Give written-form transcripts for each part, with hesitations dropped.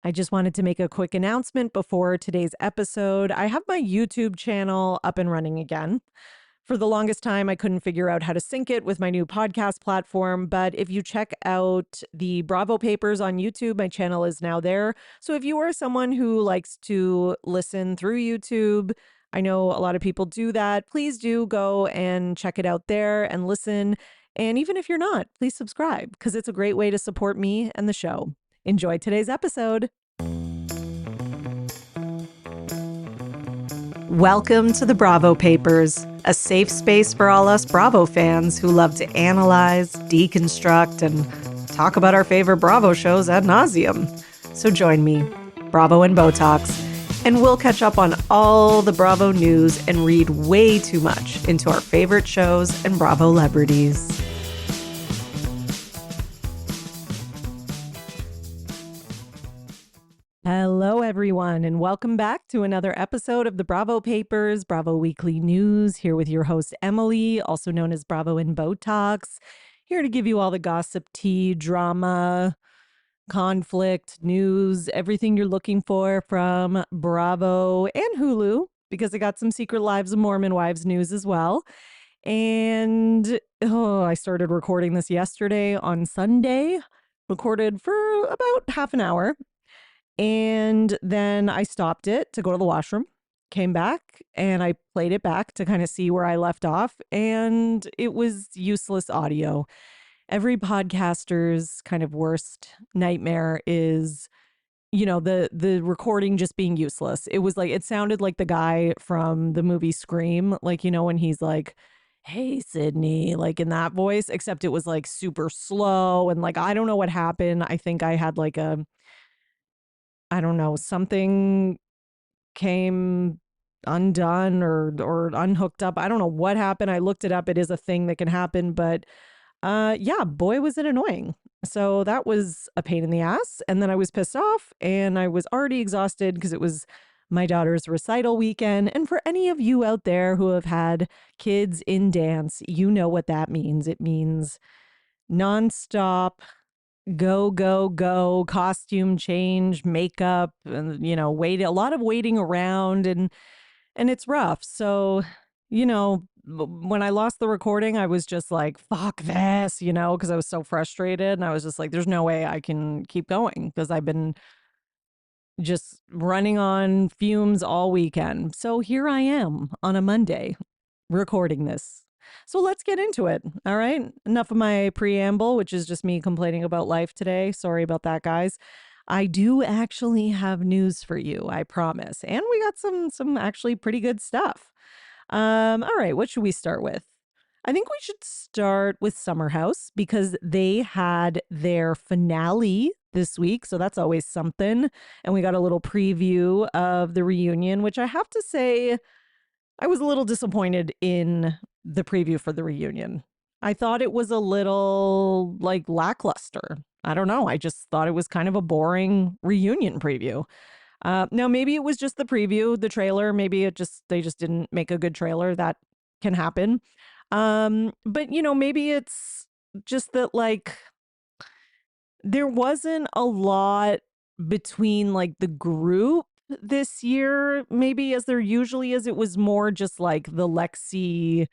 I just wanted to make a quick announcement before today's episode. I have my YouTube channel up and running again. For the longest time, I couldn't figure out how to sync it with my new podcast platform. But if you check out the Bravo Papers on YouTube, my channel is now there. So if you are someone who likes to listen through YouTube, I know a lot of people do that. Please do go and check it out there and listen. And even if you're not, please subscribe because it's a great way to support me and the show. Enjoy today's episode. Welcome to the Bravo Papers, a safe space for all us Bravo fans who love to analyze, deconstruct, and talk about our favorite Bravo shows ad nauseum. So join me, Bravo and Botox, and we'll catch up on all the Bravo news and read way too much into our favorite shows and Bravo celebrities. Hello, everyone, and welcome back to another episode of the Bravo Papers, Bravo Weekly News, here with your host, Emily, also known as Bravo and Botox, here to give you all the gossip, tea, drama, conflict, news, everything you're looking for from Bravo and Hulu, because I got some Secret Lives of Mormon Wives news as well. And I started recording this yesterday on Sunday, recorded for about half an hour. And then I stopped it to go to the washroom, came back, and I played it back to kind of see where I left off. And it was useless audio. Every podcaster's kind of worst nightmare is, the recording just being useless. It was like, it sounded like the guy from the movie Scream, like, when he's like, "Hey, Sydney," like in that voice, except it was like super slow. And like, I don't know what happened. I think I had like I don't know, something came undone or unhooked up. I don't know what happened. I looked it up. It is a thing that can happen, but yeah, boy, was it annoying. So that was a pain in the ass. And then I was pissed off and I was already exhausted because it was my daughter's recital weekend. And for any of you out there who have had kids in dance, you know what that means. It means nonstop go, go, go, costume change, makeup, and wait, a lot of waiting around, and it's rough. So, when I lost the recording, I was just like, fuck this, because I was so frustrated. And I was just like, there's no way I can keep going because I've been just running on fumes all weekend. So here I am on a Monday recording this. So let's get into it. All right. Enough of my preamble, which is just me complaining about life today. Sorry about that, guys. I do actually have news for you, I promise. And we got some actually pretty good stuff. All right, what should we start with? I think we should start with Summer House because they had their finale this week. So that's always something. And we got a little preview of the reunion, which I have to say, I was a little disappointed in the preview for the reunion. I thought it was a little like lackluster. I don't know. I just thought it was kind of a boring reunion preview. Now maybe it was just the preview, the trailer. Maybe they just didn't make a good trailer. That can happen. But maybe it's just that like there wasn't a lot between like the group this year, maybe as there usually is. It was more just like the Lexi,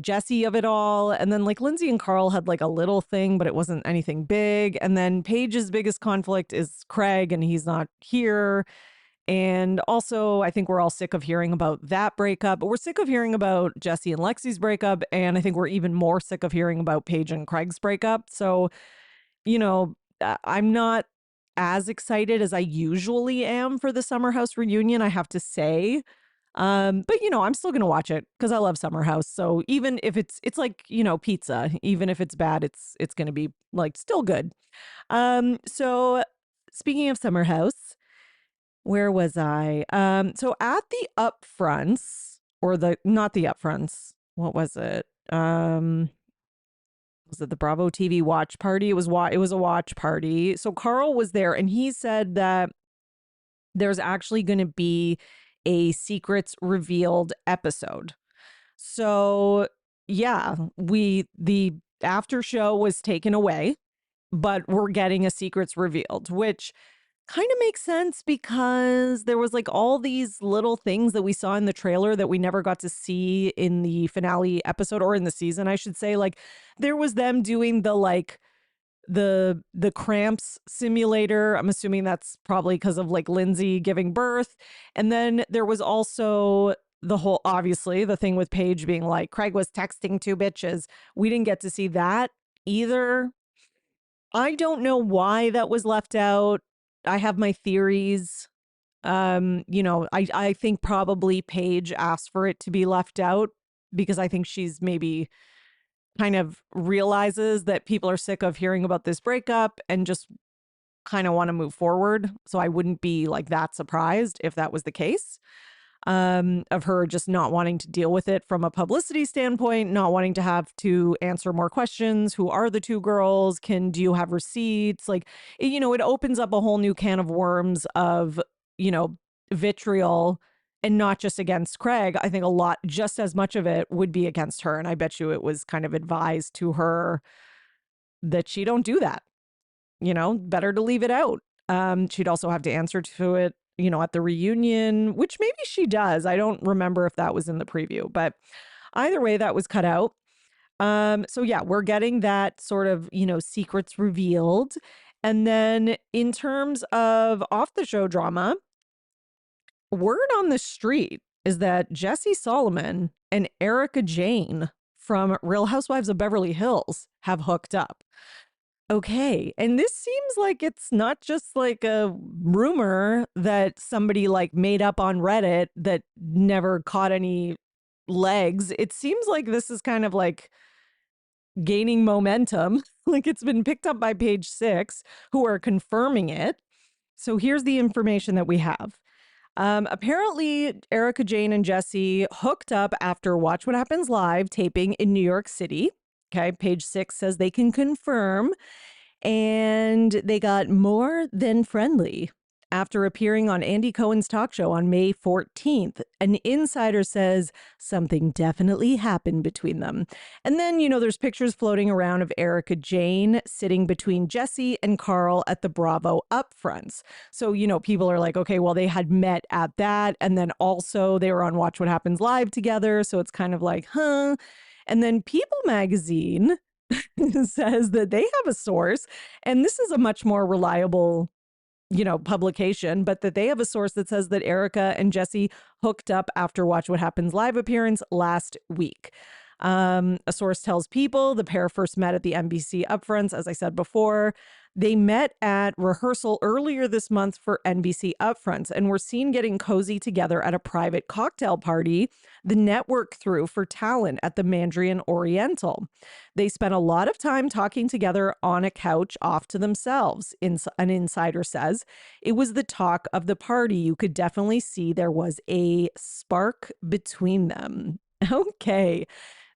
Jesse of it all. And then like Lindsay and Carl had like a little thing, but it wasn't anything big. And then Paige's biggest conflict is Craig, and he's not here. And also, I think we're all sick of hearing about that breakup, but we're sick of hearing about Jesse and Lexi's breakup. And I think we're even more sick of hearing about Paige and Craig's breakup. So, I'm not as excited as I usually am for the Summer House reunion, I have to say. But I'm still gonna watch it because I love Summer House. So even if it's like, pizza, even if it's bad, it's gonna be like still good. So speaking of Summer House, where was I? So at the upfronts, or the not the upfronts, what was it? Was it the Bravo TV watch party? It was a watch party. So Carl was there and he said that there's actually going to be a secrets revealed episode. So yeah, the after show was taken away, but we're getting a secrets revealed, which kind of makes sense because there was like all these little things that we saw in the trailer that we never got to see in the finale episode, or in the season, I should say. Like there was them doing the like the cramps simulator. I'm assuming that's probably because of like Lindsay giving birth. And then there was also the whole, obviously, the thing with Paige being like, Craig was texting two bitches. We didn't get to see that either. I don't know why that was left out. I have my theories. I think probably Paige asked for it to be left out because I think she's maybe kind of realizes that people are sick of hearing about this breakup and just kind of want to move forward. So I wouldn't be like that surprised if that was the case, of her just not wanting to deal with it from a publicity standpoint, not wanting to have to answer more questions. Who are the two girls? Do you have receipts? Like, it opens up a whole new can of worms of, vitriol, and not just against Craig. I think just as much of it would be against her. And I bet you it was kind of advised to her that she don't do that, better to leave it out. She'd also have to answer to it, at the reunion, which maybe she does. I don't remember if that was in the preview, but either way, that was cut out. So yeah, we're getting that sort of, secrets revealed. And then in terms of off the show drama, word on the street is that Jesse Solomon and Erica Jane from Real Housewives of Beverly Hills have hooked up. Okay. And this seems like it's not just like a rumor that somebody like made up on Reddit that never caught any legs. It seems like this is kind of like gaining momentum. Like it's been picked up by Page Six, who are confirming it. So here's the information that we have. Apparently, Erica Jane and Jesse hooked up after Watch What Happens Live taping in New York City. Okay, Page Six says they can confirm. And they got more than friendly after appearing on Andy Cohen's talk show on May 14th. An insider says something definitely happened between them. And then, there's pictures floating around of Erica Jane sitting between Jesse and Carl at the Bravo upfronts. So, people are like, okay, well, they had met at that. And then also they were on Watch What Happens Live together. So it's kind of like, huh? And then People Magazine says that they have a source, and this is a much more reliable, publication, but that they have a source that says that Erica and Jesse hooked up after Watch What Happens Live appearance last week. A source tells People the pair first met at the NBC upfronts, as I said before. They met at rehearsal earlier this month for NBC upfronts and were seen getting cozy together at a private cocktail party the network threw for talent at the Mandarin Oriental. They spent a lot of time talking together on a couch off to themselves, an insider says. It was the talk of the party. You could definitely see there was a spark between them. Okay.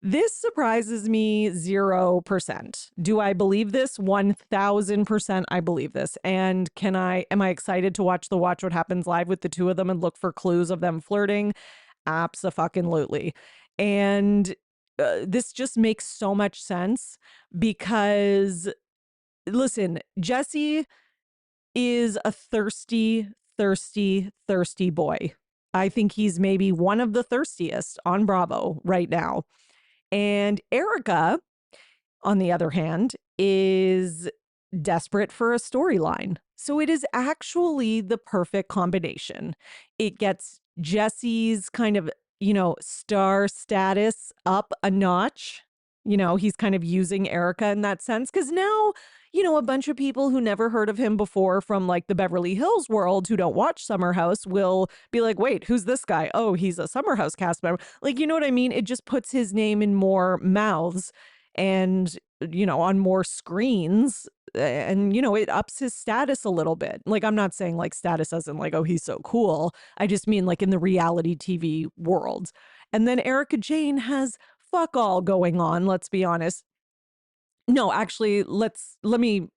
This surprises me 0%. Do I believe this? 1000% I believe this. And am I excited to watch Watch What Happens Live with the two of them and look for clues of them flirting? Abso-fucking-lutely. And this just makes so much sense because, listen, Jesse is a thirsty, thirsty, thirsty boy. I think he's maybe one of the thirstiest on Bravo right now. And Erica, on the other hand, is desperate for a storyline. So it is actually the perfect combination. It gets Jesse's kind of, star status up a notch. He's kind of using Erica in that sense because now, a bunch of people who never heard of him before from like the Beverly Hills world who don't watch Summer House will be like, wait, who's this guy? Oh, he's a Summer House cast member. Like, you know what I mean? It just puts his name in more mouths and, on more screens. And, it ups his status a little bit. Like, I'm not saying like status as in like, oh, he's so cool. I just mean like in the reality TV world. And then Erica Jane has fuck all going on, let's be honest. No, actually, let me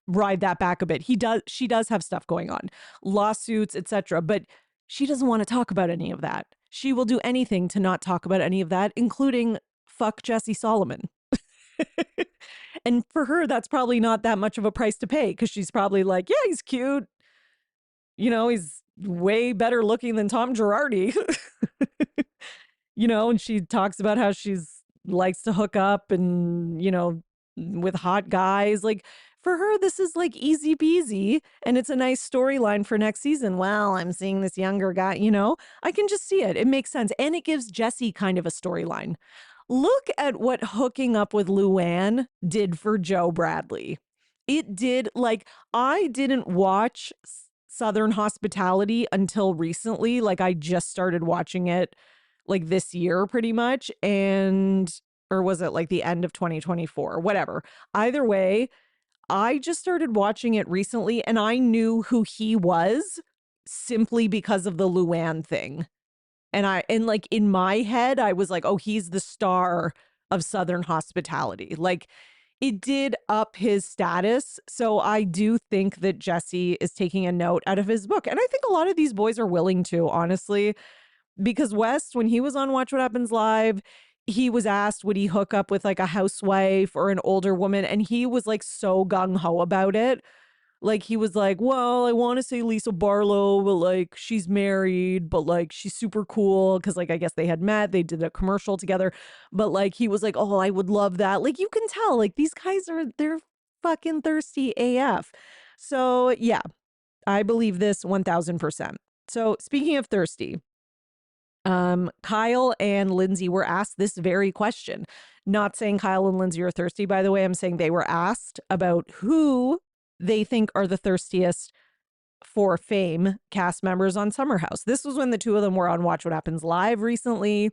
ride that back a bit. She does have stuff going on, lawsuits, etc., but she doesn't want to talk about any of that. She will do anything to not talk about any of that, including fuck Jesse Solomon. And for her, that's probably not that much of a price to pay because she's probably like, yeah, he's cute. He's way better looking than Tom Girardi. And she talks about how she's likes to hook up and, with hot guys. Like for her, this is like easy peasy and it's a nice storyline for next season. Well, I'm seeing this younger guy, I can just see it. It makes sense. And it gives Jesse kind of a storyline. Look at what hooking up with Luann did for Joe Bradley. It did, like, I didn't watch Southern Hospitality until recently. Like, I just started watching it like this year pretty much. Or was it like the end of 2024? Whatever. Either way, I just started watching it recently and I knew who he was simply because of the Luann thing. And like in my head, I was like, oh, he's the star of Southern Hospitality. Like it did up his status. So I do think that Jesse is taking a note out of his book. And I think a lot of these boys are willing to, honestly, because West, when he was on Watch What Happens Live, he was asked, would he hook up with like a housewife or an older woman? And he was like so gung ho about it. Like he was like, well, I want to say Lisa Barlow, but like she's married, but like she's super cool because like I guess they had met, they did a commercial together, but like he was like, oh, I would love that. Like you can tell, like these guys they're fucking thirsty AF. So yeah, I believe this 1000%. So speaking of thirsty, Kyle and Lindsay were asked this very question. Not saying Kyle and Lindsay are thirsty, by the way. I'm saying they were asked about who they think are the thirstiest for fame cast members on Summer House. This was when the two of them were on Watch What Happens Live recently.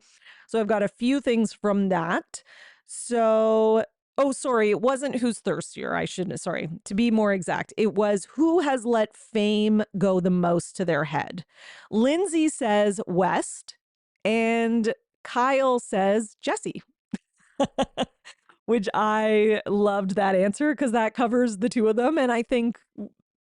So I've got a few things from that. So, oh, sorry, it wasn't who's thirstier. I shouldn't, sorry, to be more exact, it was who has let fame go the most to their head. Lindsay says West, and Kyle says Jesse. Which I loved that answer because that covers the two of them. And I think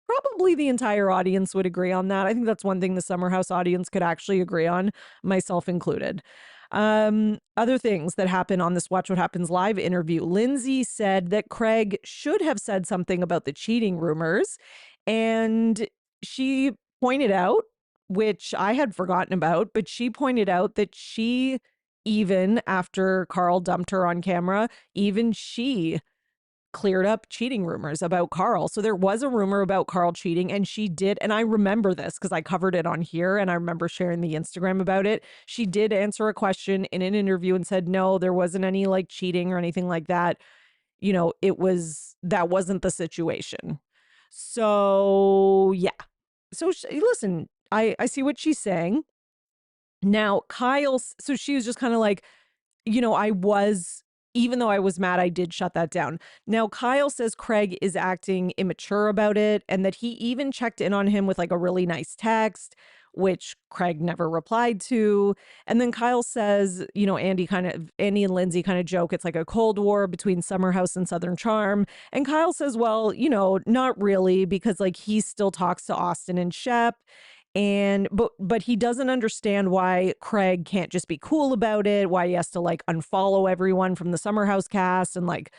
probably the entire audience would agree on that. I think that's one thing the Summer House audience could actually agree on, myself included. Other things that happen on this Watch What Happens Live interview. Lindsay said that Craig should have said something about the cheating rumors. And she pointed out, which I had forgotten about, but she pointed out that she, even after Carl dumped her on camera, even she cleared up cheating rumors about Carl. So there was a rumor about Carl cheating and she did, and I remember this because I covered it on here and I remember sharing the Instagram about it. She did answer a question in an interview and said, no, there wasn't any like cheating or anything like that. That wasn't the situation. So yeah. So listen, I see what she's saying. Now, so she was just kind of like, even though I was mad, I did shut that down. Now, Kyle says Craig is acting immature about it and that he even checked in on him with like a really nice text, which Craig never replied to. And then Kyle says, Andy and Lindsay kind of joke it's like a Cold War between Summer House and Southern Charm. And Kyle says, well, not really, because like he still talks to Austin and Shep. But he doesn't understand why Craig can't just be cool about it, why he has to like unfollow everyone from the Summer House cast and like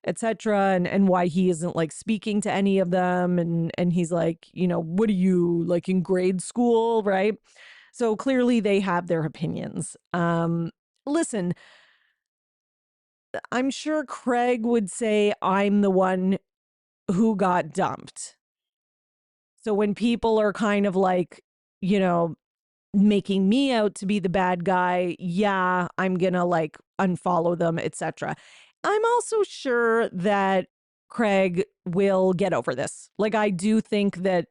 etc. And why he isn't like speaking to any of them. And he's like, what are you like in grade school, right? So clearly they have their opinions. Listen, I'm sure Craig would say I'm the one who got dumped. So when people are kind of like, making me out to be the bad guy, yeah, I'm gonna like unfollow them, etc. I'm also sure that Craig will get over this. Like I do think that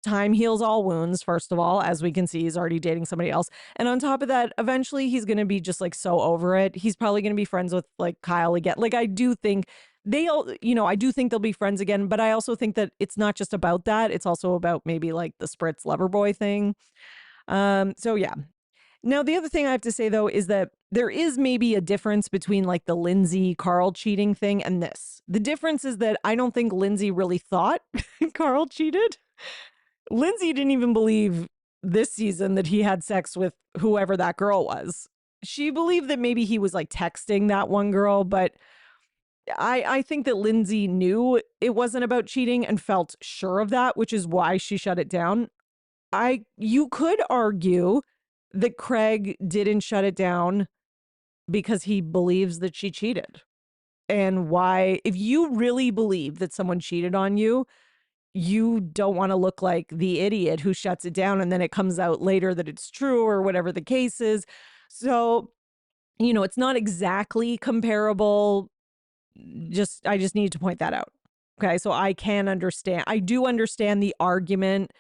time heals all wounds, first of all. As we can see, he's already dating somebody else. And on top of that, eventually he's going to be just like so over it. He's probably going to be friends with like Kyle again. Like I do think I do think they'll be friends again, but I also think that it's not just about that. It's also about maybe like the Spritz lover boy thing. So yeah. Now, the other thing I have to say, though, is that there is maybe a difference between like the Lindsay Carl cheating thing and this. The difference is that I don't think Lindsay really thought Carl cheated. Lindsay didn't even believe this season that he had sex with whoever that girl was. She believed that maybe he was like texting that one girl, but I think that Lindsay knew it wasn't about cheating and felt sure of that, which is why she shut it down. You could argue that Craig didn't shut it down because he believes that she cheated. And why, if you really believe that someone cheated on you, you don't want to look like the idiot who shuts it down and then it comes out later that it's true or whatever the case is. So, it's not exactly comparable. I just need to point that out. Okay. So I do understand the argument.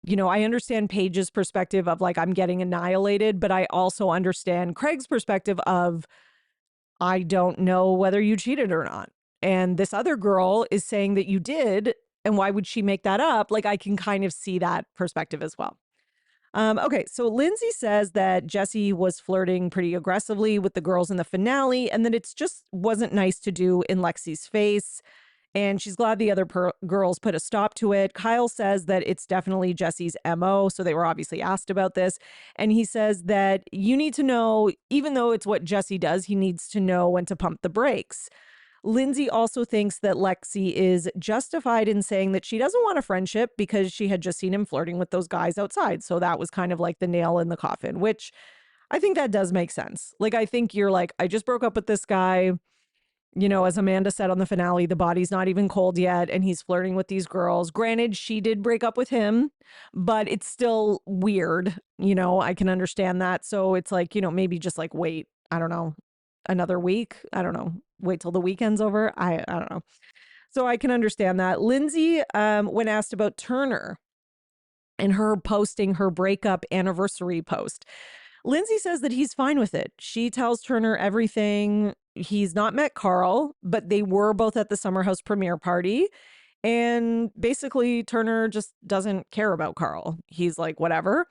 I understand Paige's perspective of like, I'm getting annihilated, but I also understand Craig's perspective of, I don't know whether you cheated or not. And this other girl is saying that you did. And why would she make that up? Like, I can kind of see that perspective as well. Okay, so Lindsay says that Jesse was flirting pretty aggressively with the girls in the finale and that it's just wasn't nice to do in Lexi's face. And she's glad the other girls put a stop to it. Kyle says that it's definitely Jesse's MO. So they were obviously asked about this. And he says that you need to know, even though it's what Jesse does, he needs to know when to pump the brakes. Lindsay also thinks that Lexi is justified in saying that she doesn't want a friendship because she had just seen him flirting with those guys outside. So that was kind of like the nail in the coffin, which I think that does make sense. Like, I think you're like, I just broke up with this guy. As Amanda said on the finale, the body's not even cold yet, and he's flirting with these girls. Granted, she did break up with him, but it's still weird. I can understand that. So it's like, maybe just like wait, I don't know, another week. I don't know. Wait till the weekend's over. I don't know. So I can understand that. Lindsay, when asked about Turner and her posting her breakup anniversary post, Lindsay says that he's fine with it. She tells Turner everything. He's not met Carl, but they were both at the Summer House premiere party. And basically, Turner just doesn't care about Carl. He's like, whatever.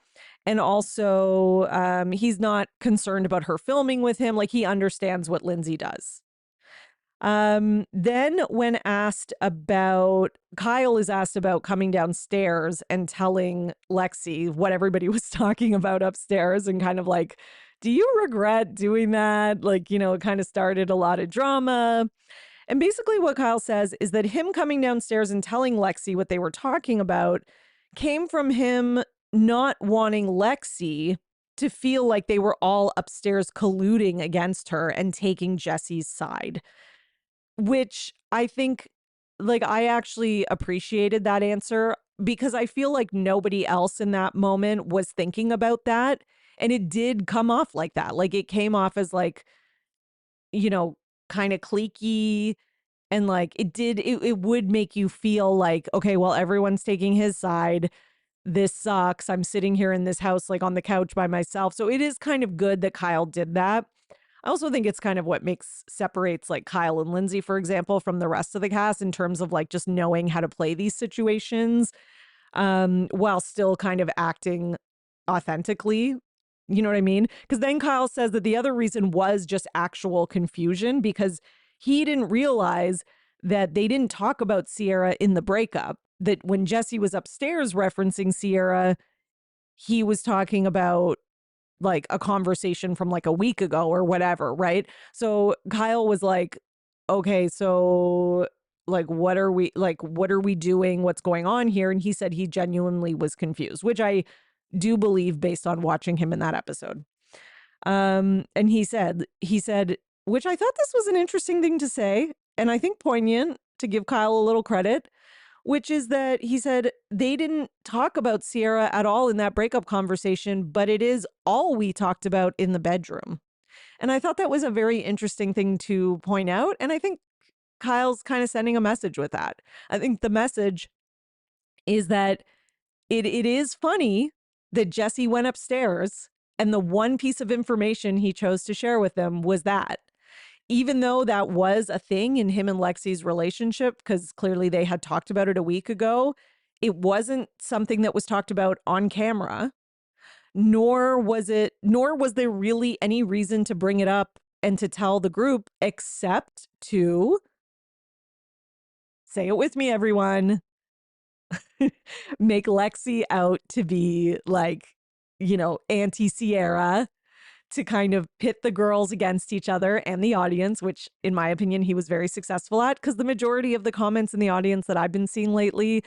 And also, he's not concerned about her filming with him. Like, he understands what Lindsay does. Then when Kyle is asked about coming downstairs and telling Lexi what everybody was talking about upstairs and kind of like, do you regret doing that? Like, it kind of started a lot of drama. And basically what Kyle says is that him coming downstairs and telling Lexi what they were talking about came from him not wanting Lexi to feel like they were all upstairs colluding against her and taking Jesse's side. Which I think, like, I actually appreciated that answer because I feel like nobody else in that moment was thinking about that. And it did come off like that. Like, it came off as like, kind of cliquey. And like, it would make you feel like, okay, well, everyone's taking his side. This sucks. I'm sitting here in this house, like on the couch by myself. So it is kind of good that Kyle did that. I also think it's kind of what separates like Kyle and Lindsay, for example, from the rest of the cast in terms of like just knowing how to play these situations while still kind of acting authentically. You know what I mean? Because then Kyle says that the other reason was just actual confusion because he didn't realize that they didn't talk about Sierra in the breakup, that when Jesse was upstairs referencing Sierra, he was talking about like a conversation from like a week ago or whatever, right? So Kyle was like, okay, so like what are we doing? What's going on here? And he said he genuinely was confused, which I do believe based on watching him in that episode. And he said, which I thought this was an interesting thing to say, and I think poignant to give Kyle a little credit, which is that he said they didn't talk about Sierra at all in that breakup conversation, but it is all we talked about in the bedroom. And I thought that was a very interesting thing to point out. And I think Kyle's kind of sending a message with that. I think the message is that it is funny that Jesse went upstairs and the one piece of information he chose to share with them was that. Even though that was a thing in him and Lexi's relationship, because clearly they had talked about it a week ago, it wasn't something that was talked about on camera, nor was there really any reason to bring it up and to tell the group except to say it with me, everyone, make Lexi out to be like, anti-Sierra, to kind of pit the girls against each other and the audience, which in my opinion, he was very successful at, because the majority of the comments in the audience that I've been seeing lately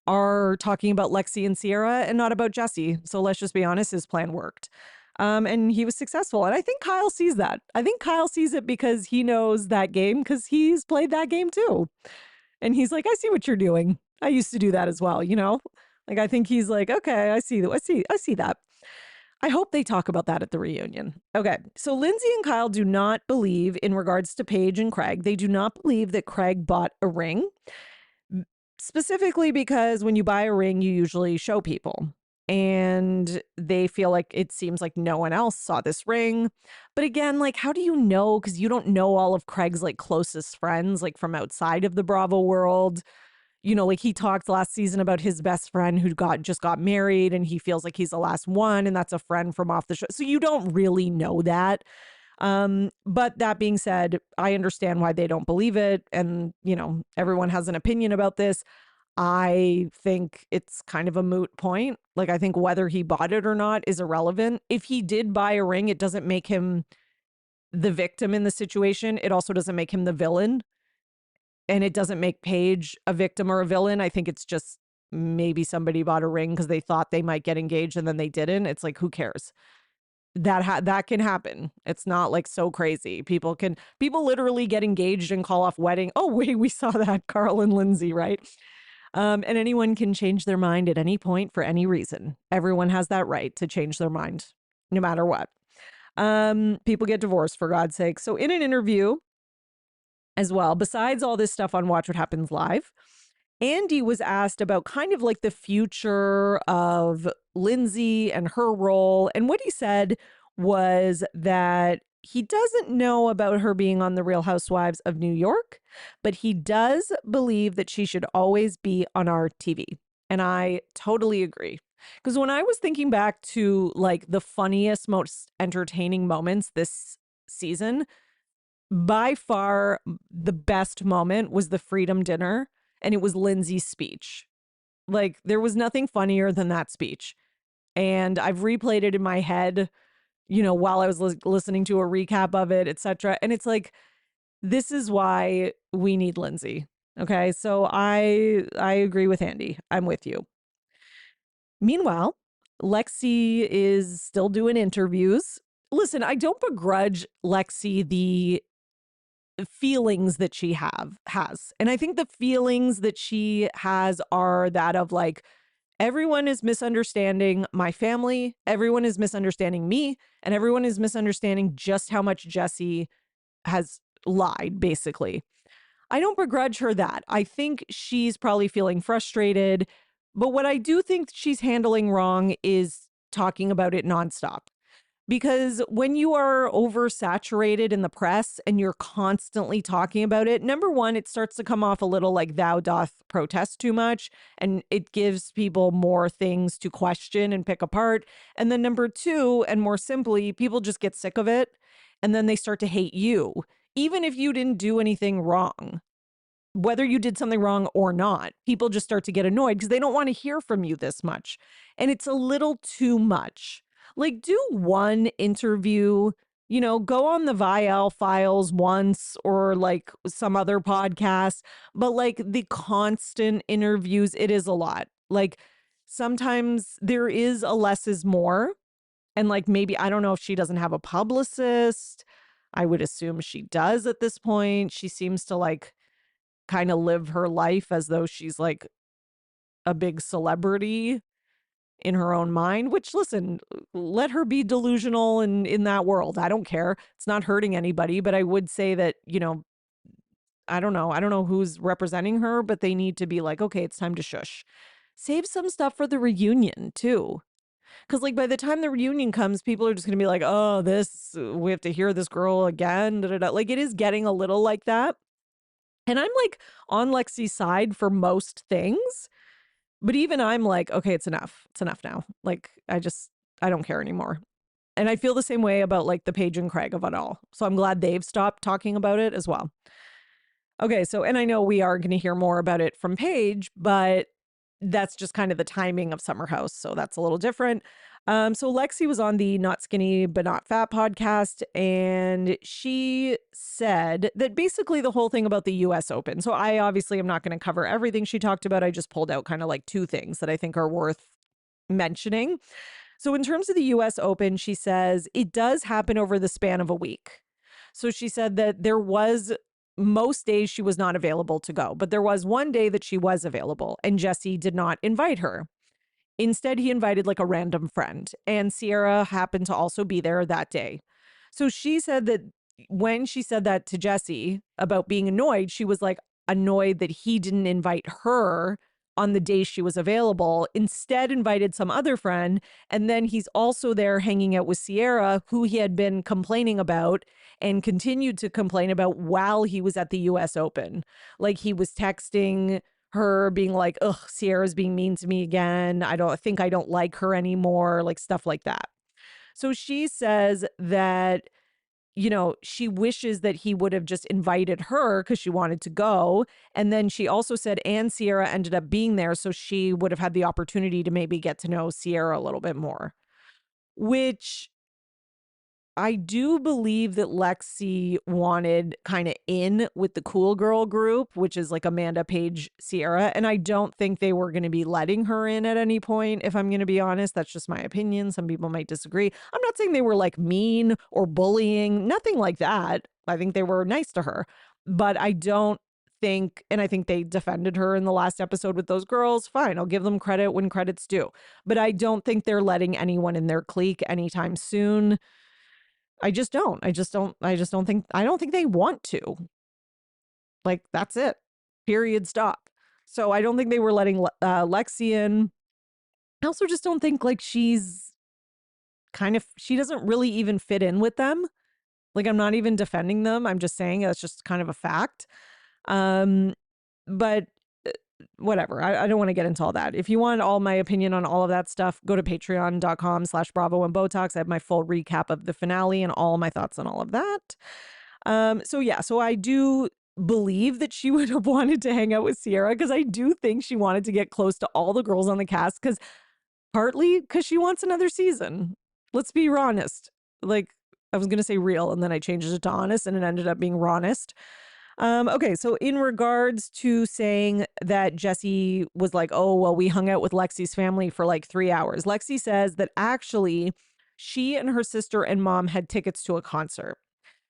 are talking about Lexi and Sierra and not about Jesse. So let's just be honest, his plan worked. And he was successful. And I think Kyle sees that. I think Kyle sees it because he knows that game, because he's played that game too. And he's like, I see what you're doing. I used to do that as well, you know? Like, I think he's like, okay, I see that. I hope they talk about that at the reunion. Okay, so Lindsay and Kyle do not believe, in regards to Paige and Craig, they do not believe that Craig bought a ring, specifically because when you buy a ring, you usually show people. And they feel like it seems like no one else saw this ring. But again, like, how do you know? Because you don't know all of Craig's like closest friends, like from outside of the Bravo world. You know, like he talked last season about his best friend who just got married, and he feels like he's the last one, and that's a friend from off the show. So you don't really know that. But that being said, I understand why they don't believe it. And, you know, everyone has an opinion about this. I think it's kind of a moot point. Like, I think whether he bought it or not is irrelevant. If he did buy a ring, it doesn't make him the victim in the situation. It also doesn't make him the villain. And it doesn't make Paige a victim or a villain. I think it's just maybe somebody bought a ring because they thought they might get engaged and then they didn't. It's like, who cares? That can happen. It's not like so crazy. People literally get engaged and call off wedding. Oh, wait, we saw that, Carl and Lindsay, right? And anyone can change their mind at any point for any reason. Everyone has that right to change their mind, no matter what. People get divorced, for God's sake. So in an interview as well, besides all this stuff on Watch What Happens Live, Andy was asked about kind of like the future of Lindsay and her role. And what he said was that he doesn't know about her being on The Real Housewives of New York, but he does believe that she should always be on our TV. And I totally agree. Because when I was thinking back to like the funniest, most entertaining moments this season, by far the best moment was the Freedom Dinner, and it was Lindsay's speech. Like, there was nothing funnier than that speech. And I've replayed it in my head, you know, while I was listening to a recap of it, etc. And it's like, this is why we need Lindsay. Okay, so I agree with Andy. I'm with you. Meanwhile, Lexi is still doing interviews. Listen, I don't begrudge Lexi the feelings that she has. And I think the feelings that she has are that of like, everyone is misunderstanding my family, everyone is misunderstanding me, and everyone is misunderstanding just how much Jesse has lied, basically. I don't begrudge her that. I think she's probably feeling frustrated. But what I do think she's handling wrong is talking about it nonstop. Because when you are oversaturated in the press and you're constantly talking about it, number one, it starts to come off a little like thou doth protest too much, and it gives people more things to question and pick apart. And then number two, and more simply, people just get sick of it, and then they start to hate you, even if you didn't do anything wrong. Whether you did something wrong or not, people just start to get annoyed because they don't want to hear from you this much. And it's a little too much. Like, do one interview, you know, go on the Vial Files once or like some other podcast, but like the constant interviews, it is a lot. Like, sometimes there is a less is more. And like, maybe, I don't know if she doesn't have a publicist. I would assume she does at this point. She seems to like kind of live her life as though she's like a big celebrity in her own mind, which, listen, let her be delusional in that world. I don't care. It's not hurting anybody, but I would say that, you know, I don't know who's representing her, but they need to be like, okay, it's time to shush. Save some stuff for the reunion too. Because like by the time the reunion comes, people are just going to be like, oh, we have to hear this girl again. Da, da, da. Like, it is getting a little like that. And I'm like on Lexi's side for most things. But even I'm like, okay, it's enough. It's enough now. Like, I don't care anymore. And I feel the same way about like the Paige and Craig of it all. So I'm glad they've stopped talking about it as well. Okay, so, and I know we are going to hear more about it from Paige, but that's just kind of the timing of Summer House. So that's a little different. So Lexi was on the Not Skinny But Not Fat podcast, and she said that basically the whole thing about the US Open. So I obviously am not going to cover everything she talked about. I just pulled out kind of like two things that I think are worth mentioning. So in terms of the US Open, she says it does happen over the span of a week. So she said that there was most days she was not available to go, but there was one day that she was available and Jesse did not invite her. Instead, he invited like a random friend, and Sierra happened to also be there that day. So she said that when she said that to Jesse about being annoyed, she was like annoyed that he didn't invite her on the day she was available, instead invited some other friend. And then he's also there hanging out with Sierra, who he had been complaining about and continued to complain about while he was at the US Open. Like he was texting her being like, ugh, Sierra's being mean to me again. I don't like her anymore, like stuff like that. So she says that, you know, she wishes that he would have just invited her because she wanted to go. And then she also said, and Sierra ended up being there. So she would have had the opportunity to maybe get to know Sierra a little bit more, which I do believe that Lexi wanted kind of in with the cool girl group, which is like Amanda, Paige, Sierra. And I don't think they were going to be letting her in at any point, if I'm going to be honest. That's just my opinion. Some people might disagree. I'm not saying they were like mean or bullying, nothing like that. I think they were nice to her. But I don't think, and I think they defended her in the last episode with those girls. Fine, I'll give them credit when credit's due. But I don't think they're letting anyone in their clique anytime soon. I just don't. I don't think they want to. Like, that's it. Period. Stop. So I don't think they were letting Lexi in. I also just don't think like she doesn't really even fit in with them. Like, I'm not even defending them. I'm just saying that's just kind of a fact. But whatever. I don't want to get into all that. If you want all my opinion on all of that stuff, go to patreon.com/Bravo and Botox. I have my full recap of the finale and all my thoughts on all of that. So I do believe that she would have wanted to hang out with Sierra because I do think she wanted to get close to all the girls on the cast partly because she wants another season. Let's be honest. Like, I was going to say real and then I changed it to honest and it ended up being honest. Okay, so in regards to saying that Jesse was like, oh, well, we hung out with Lexi's family for like 3 hours. Lexi says that actually she and her sister and mom had tickets to a concert.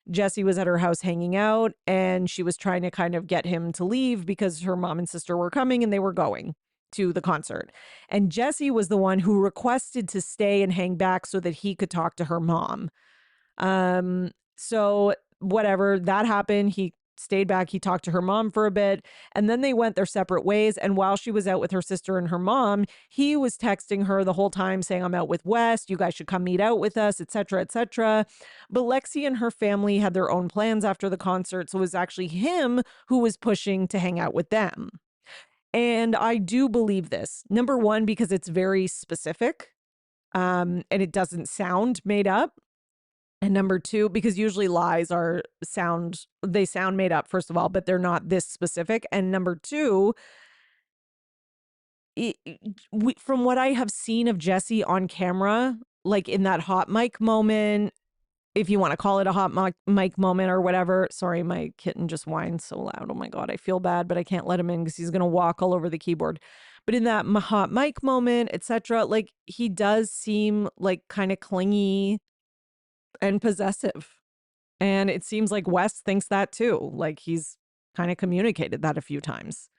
Jesse was at her house hanging out and she was trying to kind of get him to leave because her mom and sister were coming and they were going to the concert. And Jesse was the one who requested to stay and hang back so that he could talk to her mom. So whatever, that happened. He stayed back. He talked to her mom for a bit and then they went their separate ways. And while she was out with her sister and her mom, he was texting her the whole time saying, I'm out with West. You guys should come meet out with us, etc., etc. But Lexi and her family had their own plans after the concert. So it was actually him who was pushing to hang out with them. And I do believe this. Number one, because it's very specific and it doesn't sound made up. And number two, because usually lies sound made up, first of all, but they're not this specific. And number two, from what I have seen of Jesse on camera, like in that hot mic moment, if you want to call it a hot mic moment or whatever. Sorry, my kitten just whines so loud. Oh my God, I feel bad, but I can't let him in because he's going to walk all over the keyboard. But in that hot mic moment, etc., like he does seem like kind of clingy and possessive. And it seems like West thinks that too. Like he's kind of communicated that a few times.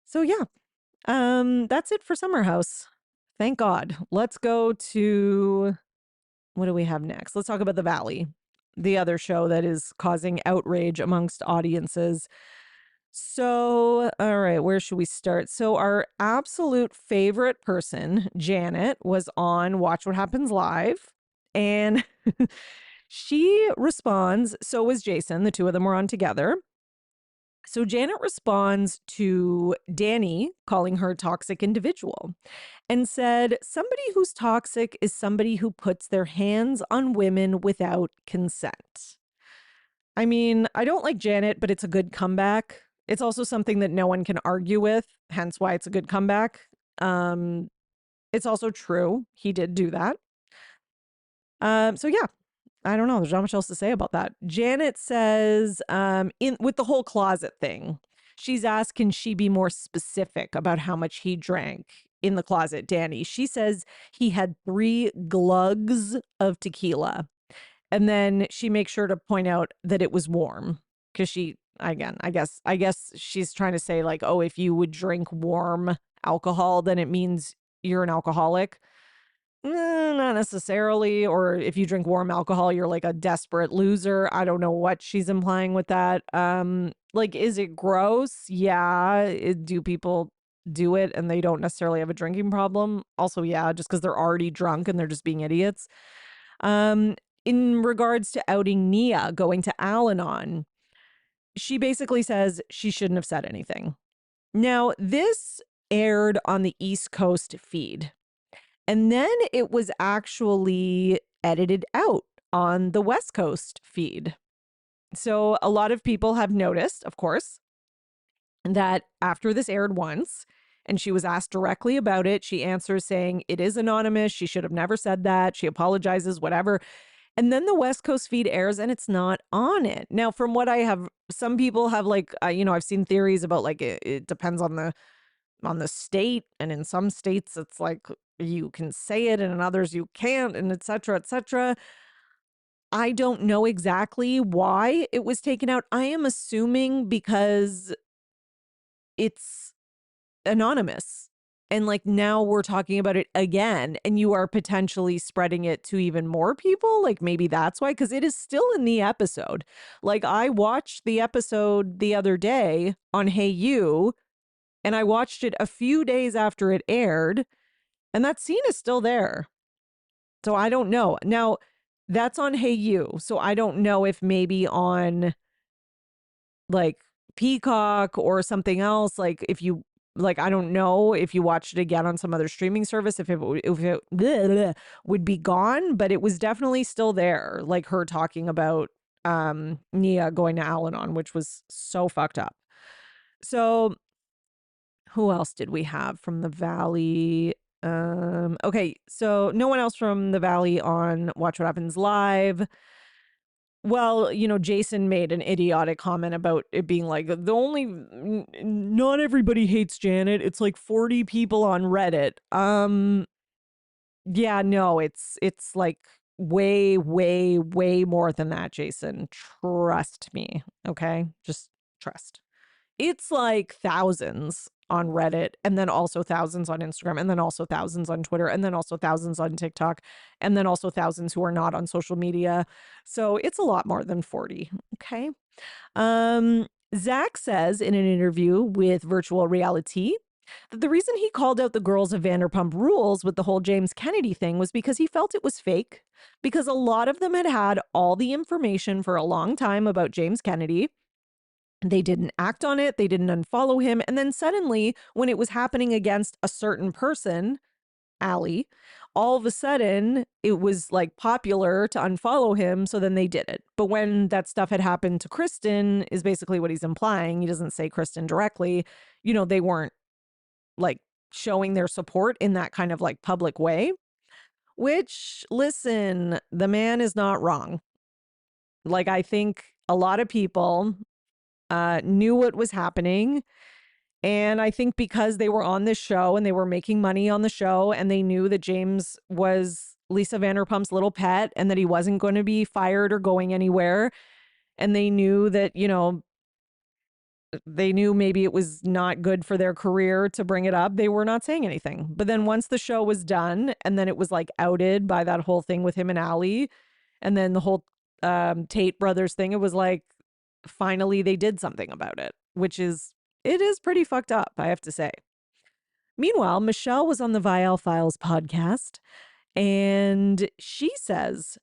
So yeah, that's it for Summer House. Thank God. Let's go to, what do we have next? Let's talk about The Valley, the other show that is causing outrage amongst audiences. So, all right, where should we start? So our absolute favorite person, Janet, was on Watch What Happens Live. And she responds, so was Jason. The two of them were on together. So Janet responds to Danny calling her a toxic individual and said, somebody who's toxic is somebody who puts their hands on women without consent. I mean, I don't like Janet, but it's a good comeback. It's also something that no one can argue with, hence why it's a good comeback. It's also true. He did do that. So yeah, I don't know. There's not much else to say about that. Janet says, in with the whole closet thing, she's asked, can she be more specific about how much he drank in the closet, Danny? She says he had 3 glugs of tequila. And then she makes sure to point out that it was warm because she, again, I guess she's trying to say like, oh, if you would drink warm alcohol, then it means you're an alcoholic. Not necessarily. Or if you drink warm alcohol, you're like a desperate loser. I don't know what she's implying with that. Like, is it gross? Yeah. Do people do it and they don't necessarily have a drinking problem? Also, yeah, just because they're already drunk and they're just being idiots. In regards to outing Nia going to Al-Anon, she basically says she shouldn't have said anything. Now, this aired on the East Coast feed. And then it was actually edited out on the West Coast feed. So a lot of people have noticed, of course, that after this aired once and she was asked directly about it, she answers saying it is anonymous. She should have never said that. She apologizes, whatever. And then the West Coast feed airs and it's not on it. Now, from what I have, some people have like, I've seen theories about like it depends on the state, and in some states it's like you can say it and in others you can't, and et cetera, et cetera. I don't know exactly why it was taken out. I am assuming because it's anonymous. And like now we're talking about it again, and you are potentially spreading it to even more people. Like maybe that's why, because it is still in the episode. Like I watched the episode the other day on Hey You, and I watched it a few days after it aired, and that scene is still there. So I don't know. Now, that's on Hey You. So I don't know if maybe on like Peacock or something else, like if you like, I don't know if you watched it again on some other streaming service, if it bleh, bleh, would be gone, but it was definitely still there. Like her talking about Nia going to Al-Anon, which was so fucked up. So who else did we have from the Valley? Okay, so no one else from the Valley on Watch What Happens Live. Well, Jason made an idiotic comment about it being like not everybody hates Janet. It's like 40 people on Reddit. Yeah, no, it's like way, way, way more than that, Jason. Trust me. Okay. Just trust. It's like thousands on Reddit, and then also thousands on Instagram, and then also thousands on Twitter, and then also thousands on TikTok, and then also thousands who are not on social media. So it's a lot more than 40. Okay. Zach says in an interview with Virtual Reality that the reason he called out the girls of Vanderpump Rules with the whole James Kennedy thing was because he felt it was fake, because a lot of them had had all the information for a long time about James Kennedy. They didn't act on it. They didn't unfollow him. And then suddenly, when it was happening against a certain person, Allie, all of a sudden it was like popular to unfollow him. So then they did it. But when that stuff had happened to Kristen, is basically what he's implying. He doesn't say Kristen directly. They weren't like showing their support in that kind of like public way, which, listen, the man is not wrong. Like, I think a lot of people knew what was happening. And I think because they were on this show and they were making money on the show, and they knew that James was Lisa Vanderpump's little pet and that he wasn't going to be fired or going anywhere. And they knew that, they knew maybe it was not good for their career to bring it up. They were not saying anything. But then once the show was done and then it was like outed by that whole thing with him and Allie, and then the whole Tate brothers thing, it was like, finally they did something about it, it is pretty fucked up, I have to say. Meanwhile, Michelle was on the Vial Files podcast, and she says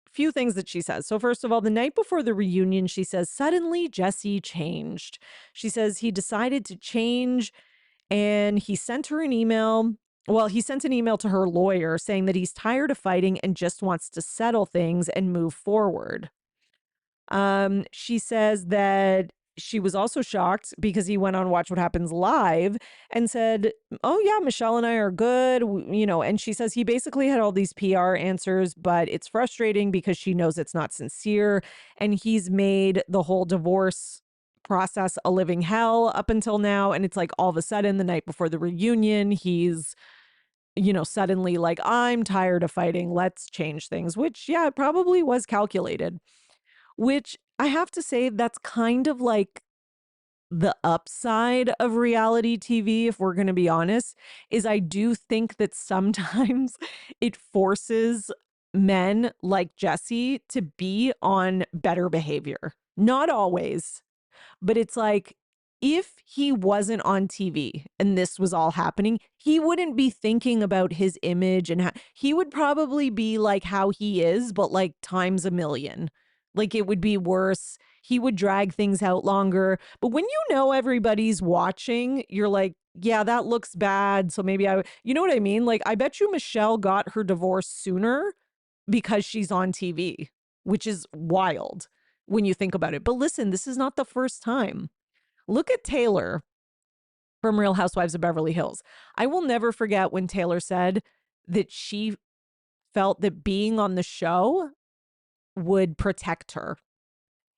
a few things that she says. So first of all, the night before the reunion, she says, suddenly Jesse changed. She says he decided to change, and he sent her an email. Well, he sent an email to her lawyer saying that he's tired of fighting and just wants to settle things and move forward. She says that she was also shocked because he went on Watch What Happens Live and said, "Oh yeah, Michelle and I are good." And she says he basically had all these PR answers, but it's frustrating because she knows it's not sincere, and he's made the whole divorce process a living hell up until now. And it's like all of a sudden, the night before the reunion, he's suddenly like, "I'm tired of fighting. Let's change things," which, yeah, it probably was calculated, which I have to say, that's kind of like the upside of reality TV, if we're going to be honest, is I do think that sometimes it forces men like Jesse to be on better behavior. Not always, but it's like, if he wasn't on TV and this was all happening, he wouldn't be thinking about his image and he would probably be like how he is, but like times a million. Like it would be worse. He would drag things out longer. But when everybody's watching, you're like, yeah, that looks bad. So maybe you know what I mean? Like, I bet you Michelle got her divorce sooner because she's on TV, which is wild when you think about it. But listen, this is not the first time. Look at Taylor from Real Housewives of Beverly Hills. I will never forget when Taylor said that she felt that being on the show would protect her.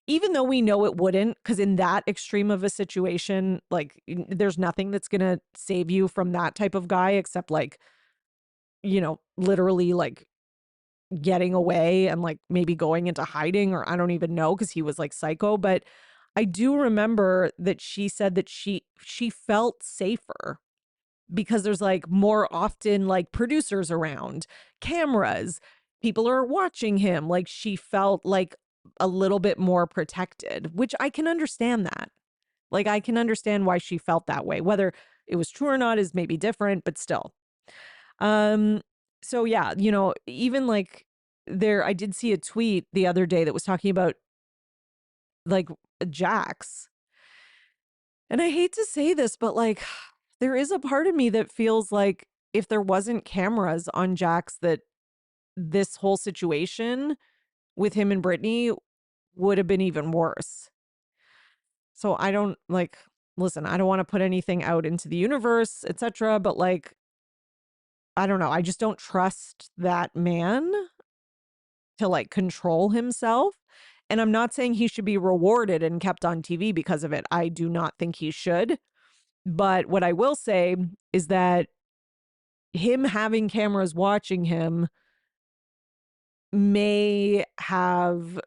Even though we know it wouldn't, because in that extreme of a situation, like there's nothing that's going to save you from that type of guy except like, literally like getting away and like maybe going into hiding, or I don't even know, because he was like psycho. But I do remember that she said that she felt safer because there's like more often like producers around, cameras, people are watching him. Like she felt like a little bit more protected, which I can understand that. Like I can understand why she felt that way. Whether it was true or not is maybe different, but still. Um so yeah, even like I did see a tweet the other day that was talking about like Jax. And I hate to say this, but like there is a part of me that feels like if there wasn't cameras on Jax, that this whole situation with him and Brittany would have been even worse. So I don't like, listen, I don't want to put anything out into the universe, etc. But like, I don't know. I just don't trust that man to like control himself. And I'm not saying he should be rewarded and kept on TV because of it. I do not think he should. But what I will say is that him having cameras watching him may have,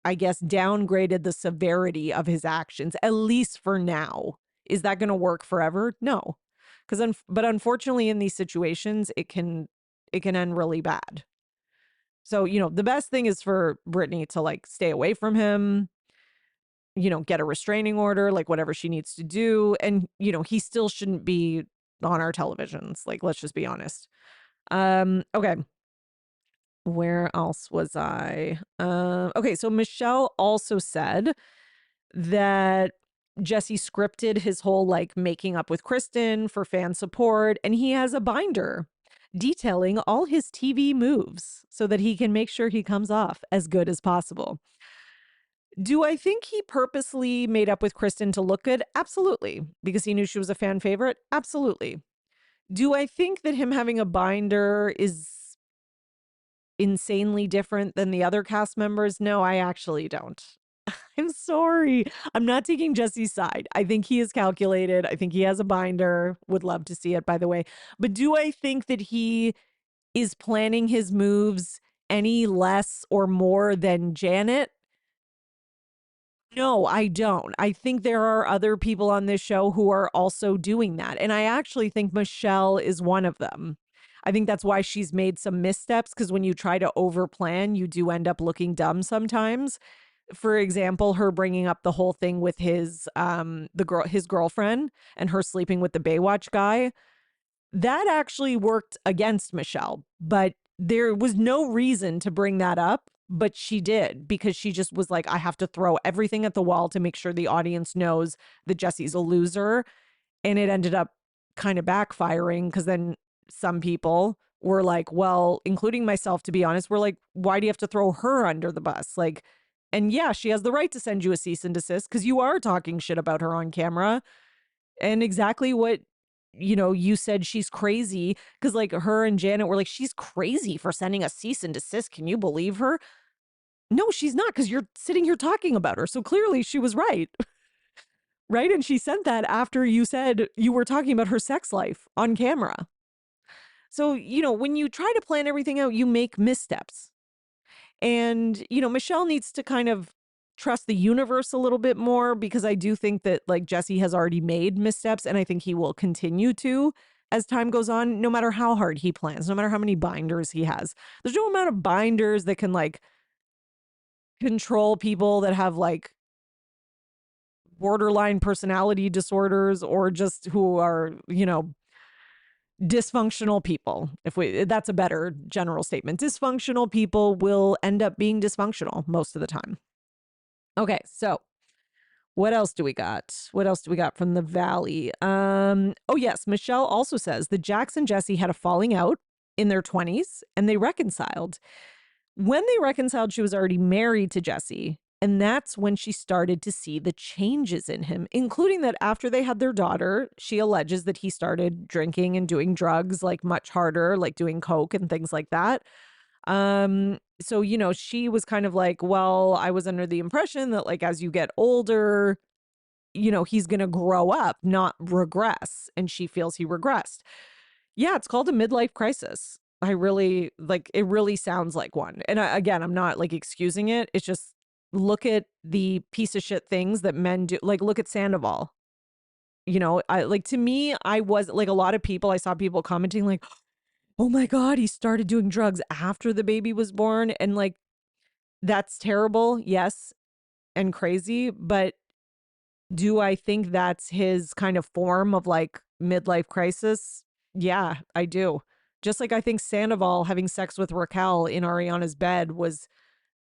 I guess, downgraded the severity of his actions, at least for now. Is that going to work forever? No. But unfortunately in these situations, it can end really bad. So, the best thing is for Brittany to like stay away from him, get a restraining order, like whatever she needs to do. And, he still shouldn't be on our televisions. Like, let's just be honest. Okay. Where else was I? Okay, so Michelle also said that Jesse scripted his whole like making up with Kristen for fan support, and he has a binder detailing all his TV moves so that he can make sure he comes off as good as possible. Do I think he purposely made up with Kristen to look good? Absolutely. Because he knew she was a fan favorite? Absolutely. Do I think that him having a binder is insanely different than the other cast members? No, I actually don't. I'm sorry. I'm not taking Jesse's side. I think he is calculated. I think he has a binder. Would love to see it, by the way. But do I think that he is planning his moves any less or more than Janet? No, I don't. I think there are other people on this show who are also doing that. And I actually think Michelle is one of them. I think that's why she's made some missteps, because when you try to overplan, you do end up looking dumb sometimes. For example, her bringing up the whole thing with his his girlfriend and her sleeping with the Baywatch guy. That actually worked against Michelle, but there was no reason to bring that up, but she did, because she just was like, I have to throw everything at the wall to make sure the audience knows that Jesse's a loser. And it ended up kind of backfiring, because then some people were like, well, including myself, to be honest, we're like, why do you have to throw her under the bus? Like, And yeah, she has the right to send you a cease and desist because you are talking shit about her on camera. And exactly what, you said she's crazy because like her and Janet were like, she's crazy for sending a cease and desist. Can you believe her? No, she's not because you're sitting here talking about her. So clearly she was right. Right. And she sent that after you said you were talking about her sex life on camera. So, when you try to plan everything out, you make missteps. And, Michelle needs to kind of trust the universe a little bit more because I do think that like Jesse has already made missteps and I think he will continue to as time goes on, no matter how hard he plans, no matter how many binders he has. There's no amount of binders that can like control people that have like borderline personality disorders or just who are, dysfunctional people. That's a better general statement. Dysfunctional people will end up being dysfunctional most of the time. Okay, so what else do we got? What else do we got from the Valley? Oh yes, Michelle also says that Jax and Jesse had a falling out in their 20s and they reconciled. When they reconciled, she was already married to Jesse. And that's when she started to see the changes in him, including that after they had their daughter, she alleges that he started drinking and doing drugs like much harder, like doing coke and things like that. So, she was kind of like, well, I was under the impression that like as you get older, he's going to grow up, not regress. And she feels he regressed. Yeah, it's called a midlife crisis. I really like it really sounds like one. And again, I'm not like excusing it. It's just look at the piece of shit things that men do. Like look at Sandoval. I like to me, I was like a lot of people, I saw people commenting like, "Oh my god, he started doing drugs after the baby was born." And like that's terrible. Yes, and crazy, but do I think that's his kind of form of like midlife crisis? Yeah, I do. Just like I think Sandoval having sex with Raquel in Ariana's bed was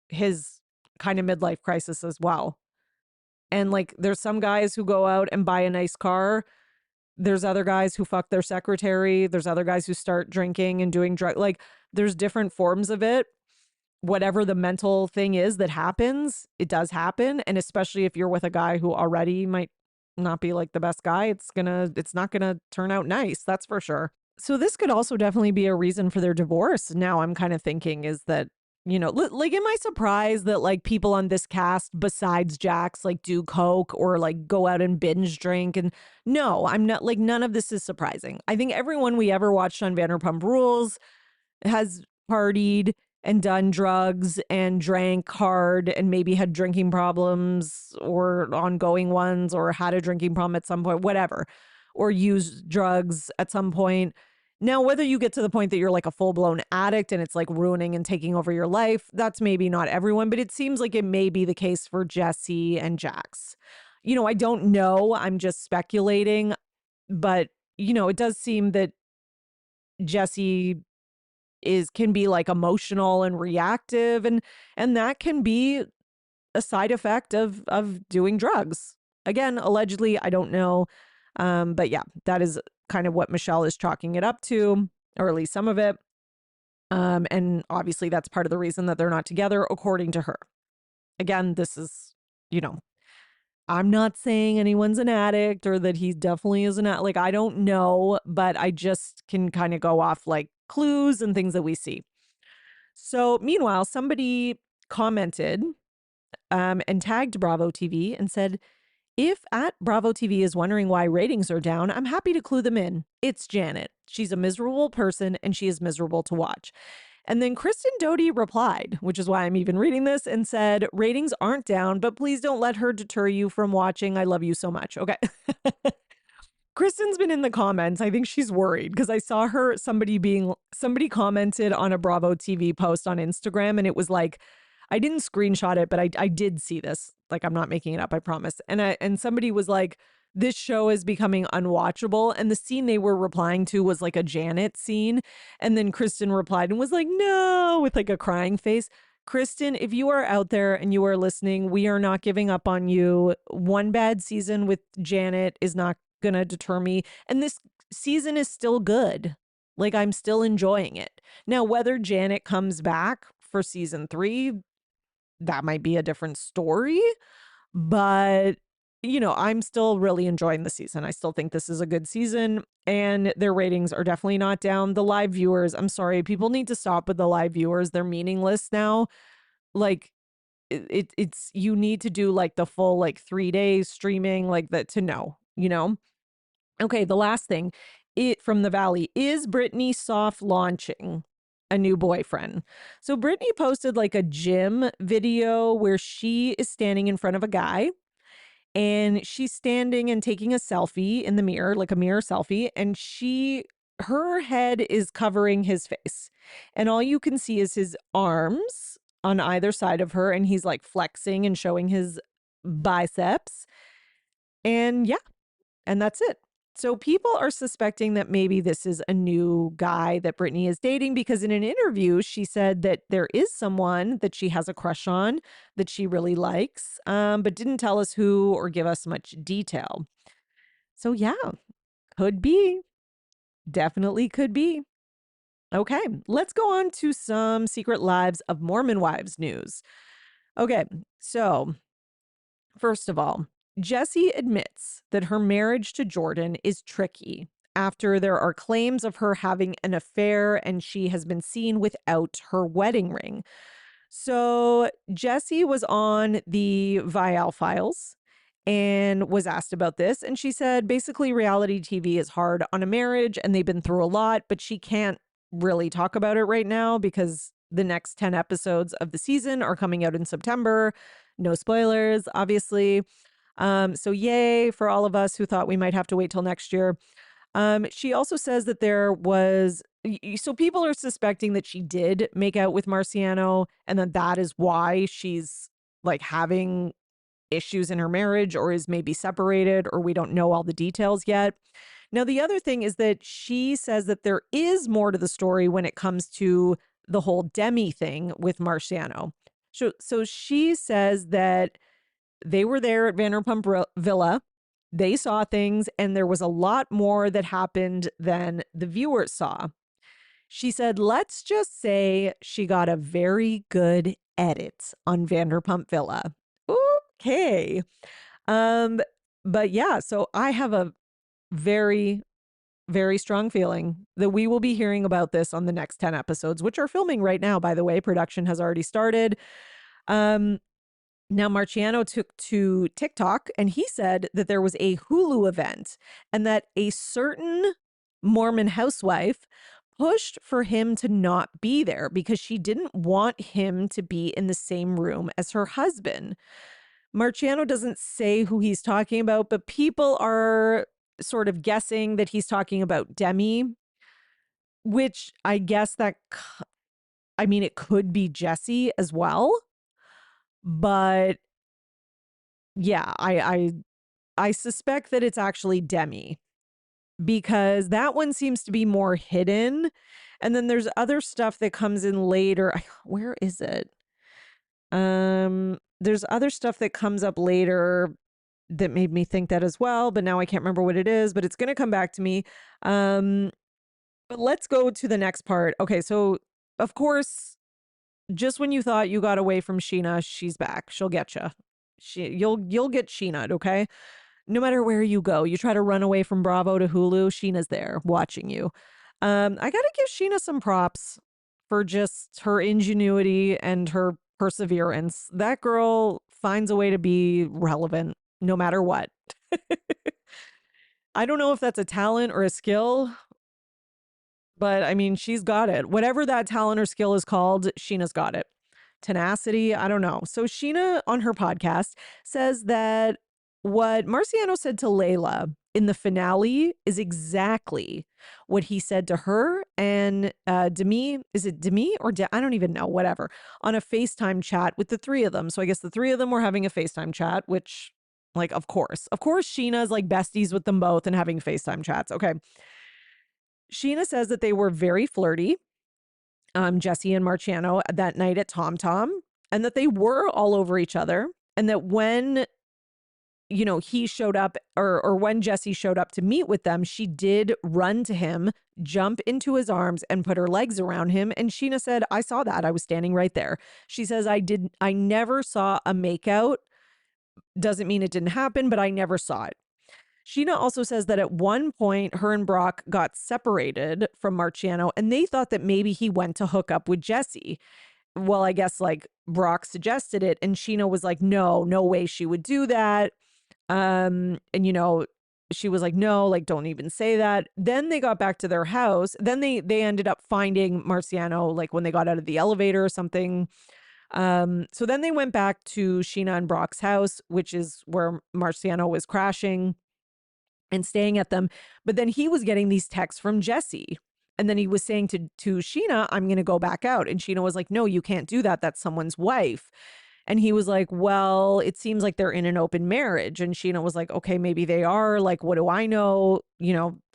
his kind of midlife crisis as well. And like there's some guys who go out and buy a nice car. There's other guys who fuck their secretary. There's other guys who start drinking and doing drug. Like there's different forms of it. Whatever the mental thing is that happens, it does happen. And especially if you're with a guy who already might not be like the best guy, it's not gonna turn out nice. That's for sure. So this could also definitely be a reason for their divorce. Now I'm kind of thinking is that, like, am I surprised that like people on this cast besides Jax like do coke or like go out and binge drink? And no, I'm not like none of this is surprising. I think everyone we ever watched on Vanderpump Rules has partied and done drugs and drank hard and maybe had drinking problems or ongoing ones or had a drinking problem at some point, whatever, or used drugs at some point. Now, whether you get to the point that you're like a full blown addict and it's like ruining and taking over your life, that's maybe not everyone, but it seems like it may be the case for Jesse and Jax. I don't know. I'm just speculating, but it does seem that Jesse can be like emotional and reactive and that can be a side effect of doing drugs. Again, allegedly, I don't know. But yeah, that is kind of what Michelle is chalking it up to, or at least some of it. And obviously that's part of the reason that they're not together, according to her. Again, this is, I'm not saying anyone's an addict or that he definitely is an addict. Like, I don't know, but I just can kind of go off like clues and things that we see. So meanwhile, somebody commented and tagged Bravo TV and said, if at Bravo TV is wondering why ratings are down, I'm happy to clue them in. It's Janet. She's a miserable person and she is miserable to watch. And then Kristen Doty replied, which is why I'm even reading this, and said, ratings aren't down, but please don't let her deter you from watching. I love you so much. Okay. Kristen's been in the comments. I think she's worried because I saw somebody commented on a Bravo TV post on Instagram and it was like, I didn't screenshot it, but I did see this. Like, I'm not making it up, I promise. And somebody was like, this show is becoming unwatchable. And the scene they were replying to was like a Janet scene. And then Kristen replied and was like, no, with like a crying face. Kristen, if you are out there and you are listening, we are not giving up on you. One bad season with Janet is not going to deter me. And this season is still good. Like, I'm still enjoying it. Now, whether Janet comes back for season 3, that might be a different story. But, I'm still really enjoying the season. I still think this is a good season, and their ratings are definitely not down. The live viewers, I'm sorry, people need to stop with the live viewers. They're meaningless now. Like, it's you need to do like the full like 3 days streaming like that to know. Okay, the last thing, it from the Valley, is Brittany soft launching a new boyfriend. So Brittany posted like a gym video where she is standing in front of a guy, and she's standing and taking a selfie in the mirror, like a mirror selfie, and her head is covering his face. And all you can see is his arms on either side of her, and he's like flexing and showing his biceps. And yeah, and that's it. So people are suspecting that maybe this is a new guy that Brittany is dating, because in an interview, she said that there is someone that she has a crush on that she really likes, but didn't tell us who or give us much detail. So yeah, could be. Definitely could be. Okay, let's go on to some Secret Lives of Mormon Wives news. Okay, so first of all, Jessie admits that her marriage to Jordan is tricky after there are claims of her having an affair and she has been seen without her wedding ring. So Jessie was on the Vial Files and was asked about this. And she said basically reality TV is hard on a marriage and they've been through a lot, but she can't really talk about it right now because the next 10 episodes of the season are coming out in September. No spoilers, obviously. So yay for all of us who thought we might have to wait till next year. She also says that there was, so people are suspecting that she did make out with Marciano and that is why she's like having issues in her marriage or is maybe separated, or we don't know all the details yet. Now, the other thing is that she says that there is more to the story when it comes to the whole Demi thing with Marciano. So she says that they were there at Vanderpump Villa. They saw things, and there was a lot more that happened than the viewers saw. She said, let's just say she got a very good edit on Vanderpump Villa. Okay. Um, but yeah, so I have a very, very strong feeling that we will be hearing about this on the next 10 episodes, which are filming right now, by the way. Production has already started. Now, Marciano took to TikTok and he said that there was a Hulu event and that a certain Mormon housewife pushed for him to not be there because she didn't want him to be in the same room as her husband. Marciano doesn't say who he's talking about, but people are sort of guessing that he's talking about Demi, which I guess it could be Jessie as well. But yeah, I suspect that it's actually Demi because that one seems to be more hidden. And then there's other stuff that comes in later. Where is it? There's other stuff that comes up later that made me think that as well, but now I can't remember what it is, but it's going to come back to me. But let's go to the next part. Okay, so of course, just when you thought you got away from Sheena, she's back. She'll get you. You'll get Sheena, okay? No matter where you go, you try to run away from Bravo to Hulu, Sheena's there watching you. I got to give Sheena some props for just her ingenuity and her perseverance. That girl finds a way to be relevant no matter what. I don't know if that's a talent or a skill, but I mean, she's got it. Whatever that talent or skill is called, Sheena's got it. Tenacity, I don't know. So Sheena on her podcast says that what Marciano said to Layla in the finale is exactly what he said to her and Demi, is it Demi or I don't even know, whatever, on a FaceTime chat with the three of them. So I guess the three of them were having a FaceTime chat, which like, of course Sheena's like besties with them both and having FaceTime chats. Okay. Sheena says that they were very flirty, Jessie and Marciano, that night at Tom Tom, and that they were all over each other, and that when he showed up, or when Jessie showed up to meet with them, she did run to him, jump into his arms, and put her legs around him. And Sheena said, I saw that. I was standing right there. She says, I never saw a makeout. Doesn't mean it didn't happen, but I never saw it. Sheena also says that at one point, her and Brock got separated from Marciano, and they thought that maybe he went to hook up with Jessie. Well, I guess like Brock suggested it, and Sheena was like, no way she would do that. And she was like, no, like, don't even say that. Then they got back to their house. Then they ended up finding Marciano, like when they got out of the elevator or something. So then they went back to Sheena and Brock's house, which is where Marciano was crashing and staying at them. But then he was getting these texts from Jessie. And then he was saying to Sheena, I'm going to go back out. And Sheena was like, no, you can't do that. That's someone's wife. And he was like, well, it seems like they're in an open marriage. And Sheena was like, okay, maybe they are. Like, what do I know?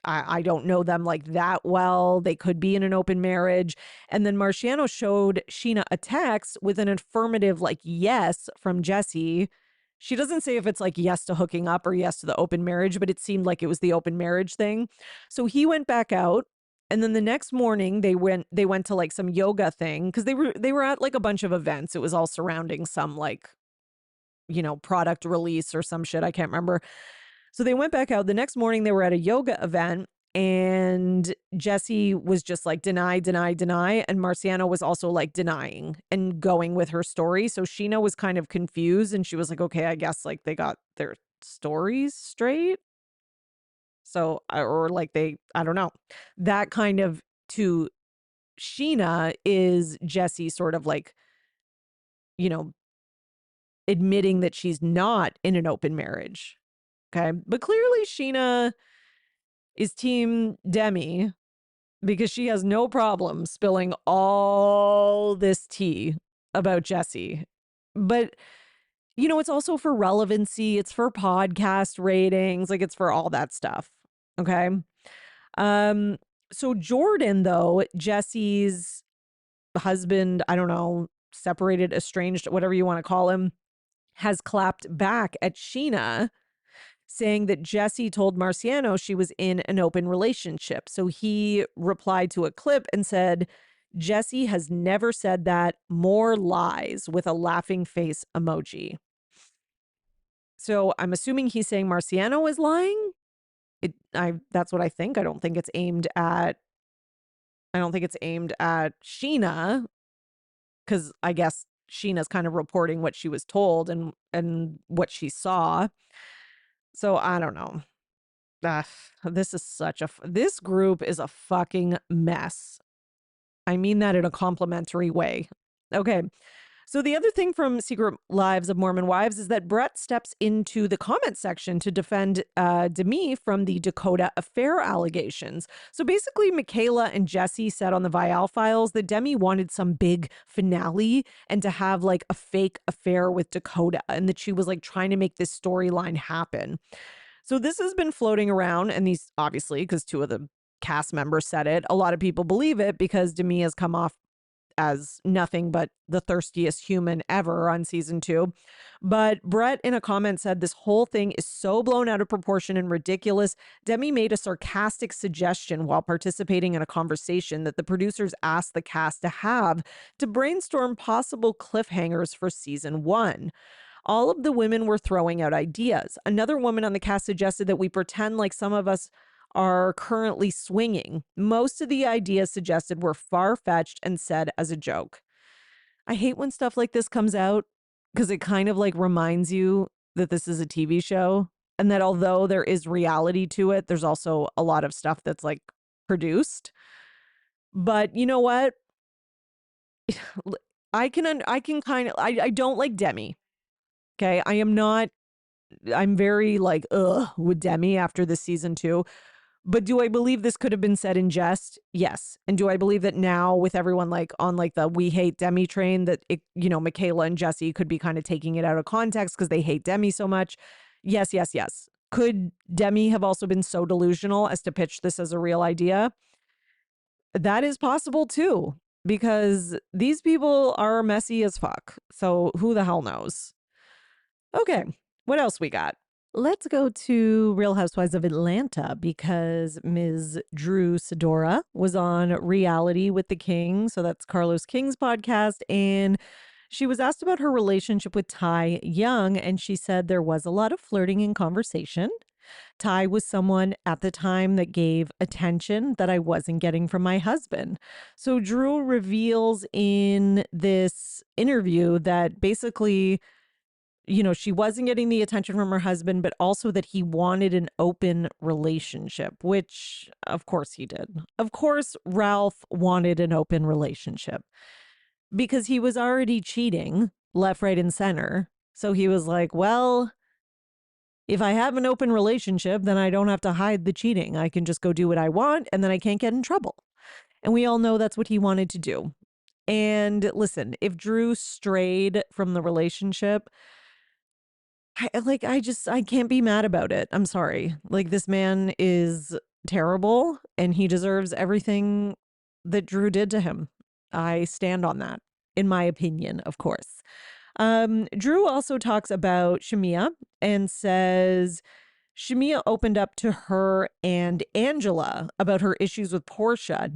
I don't know them like that well. They could be in an open marriage. And then Marciano showed Sheena a text with an affirmative, like, yes from Jessie. She doesn't say if it's like yes to hooking up or yes to the open marriage, but it seemed like it was the open marriage thing. So he went back out. And then the next morning they went to like some yoga thing because they were at like a bunch of events. It was all surrounding some like, product release or some shit. I can't remember. So they went back out. The next morning they were at a yoga event and Jessie was just like deny. And Marciano was also like denying and going with her story. So Sheena was kind of confused and she was like, okay, I guess like they got their stories straight. So, or like I don't know. That kind of to Sheena is Jessie sort of like, admitting that she's not in an open marriage. Okay. But clearly Sheena is team Demi because she has no problem spilling all this tea about Jessie. But, it's also for relevancy. It's for podcast ratings. Like it's for all that stuff. Okay. So Jordan, though, Jessie's husband, I don't know, separated, estranged, whatever you want to call him, has clapped back at Sheena, saying that Jessie told Marciano she was in an open relationship. So he replied to a clip and said, Jessie has never said that, more lies, with a laughing face emoji. So I'm assuming he's saying Marciano is lying. That's what I think. I don't think it's aimed at Sheena, because I guess Sheena's kind of reporting what she was told and what she saw. So I don't know. This group is a fucking mess. I mean that in a complimentary way. Okay. So the other thing from Secret Lives of Mormon Wives is that Brett steps into the comment section to defend Demi from the Dakota affair allegations. So basically, Michaela and Jessie said on the Vial files that Demi wanted some big finale and to have like a fake affair with Dakota, and that she was like trying to make this storyline happen. So this has been floating around, and these obviously, because two of the cast members said it, a lot of people believe it because Demi has come off as nothing but the thirstiest human ever on season 2. But Brett in a comment said this whole thing is so blown out of proportion and ridiculous. Demi made a sarcastic suggestion while participating in a conversation that the producers asked the cast to have to brainstorm possible cliffhangers for season 1. All of the women were throwing out ideas. Another woman on the cast suggested that we pretend like some of us are currently swinging. Most of the ideas suggested were far-fetched and said as a joke. I hate when stuff like this comes out because it kind of like reminds you that this is a TV show and that although there is reality to it, there's also a lot of stuff that's like produced. But you know what? I don't like Demi. Okay. I'm very like, with Demi after this season 2. But do I believe this could have been said in jest? Yes. And do I believe that now with everyone like on like the we hate Demi train that it, Michaela and Jessie could be kind of taking it out of context because they hate Demi so much? Yes. Could Demi have also been so delusional as to pitch this as a real idea? That is possible too, because these people are messy as fuck. So who the hell knows? Okay. What else we got? Let's go to Real Housewives of Atlanta because Ms. Drew Sidora was on Reality with the King. So that's Carlos King's podcast. And she was asked about her relationship with Ty Young. And she said there was a lot of flirting and conversation. Ty was someone at the time that gave attention that I wasn't getting from my husband. So Drew reveals in this interview that basically, she wasn't getting the attention from her husband, but also that he wanted an open relationship, which of course he did. Of course, Ralph wanted an open relationship because he was already cheating left, right, and center. So he was like, well, if I have an open relationship, then I don't have to hide the cheating. I can just go do what I want and then I can't get in trouble. And we all know that's what he wanted to do. And listen, if Drew strayed from the relationship, I can't be mad about it. I'm sorry. Like, this man is terrible and he deserves everything that Drew did to him. I stand on that, in my opinion, of course. Drew also talks about Shamia and says Shamia opened up to her and Angela about her issues with Portia,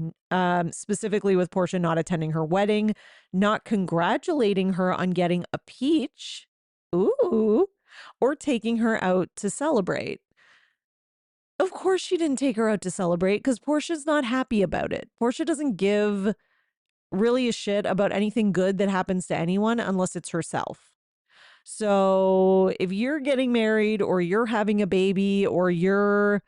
specifically with Portia not attending her wedding, not congratulating her on getting a peach. Ooh. Or taking her out to celebrate. Of course, she didn't take her out to celebrate because Portia's not happy about it. Portia doesn't give really a shit about anything good that happens to anyone unless it's herself. So if you're getting married or you're having a baby or you're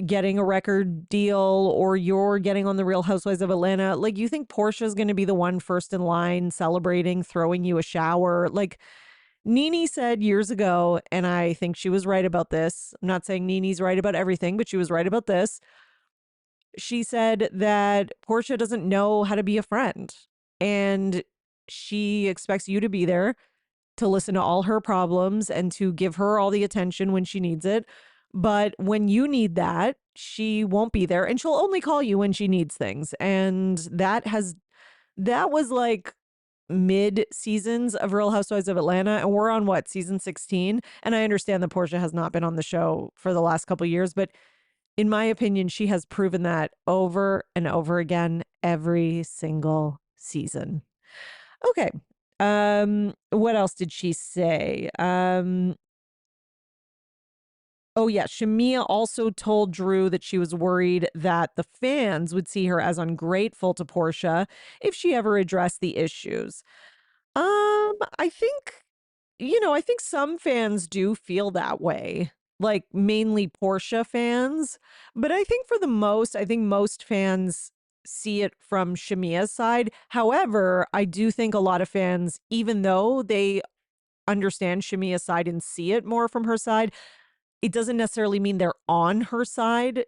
getting a record deal or you're getting on the Real Housewives of Atlanta, like, you think Portia's going to be the one first in line celebrating, throwing you a shower? Like, Nene said years ago, and I think she was right about this. I'm not saying Nene's right about everything, but she was right about this. She said that Portia doesn't know how to be a friend and she expects you to be there to listen to all her problems and to give her all the attention when she needs it. But when you need that, she won't be there and she'll only call you when she needs things. And that was like mid seasons of Real Housewives of Atlanta, and we're on what, season 16? And I understand that Portia has not been on the show for the last couple of years, but in my opinion, she has proven that over and over again every single season. Okay. What else did she say? Oh, yeah. Shamia also told Drew that she was worried that the fans would see her as ungrateful to Portia if she ever addressed the issues. I think, I think some fans do feel that way, like mainly Portia fans. But I think I think most fans see it from Shamia's side. However, I do think a lot of fans, even though they understand Shamia's side and see it more from her side, it doesn't necessarily mean they're on her side.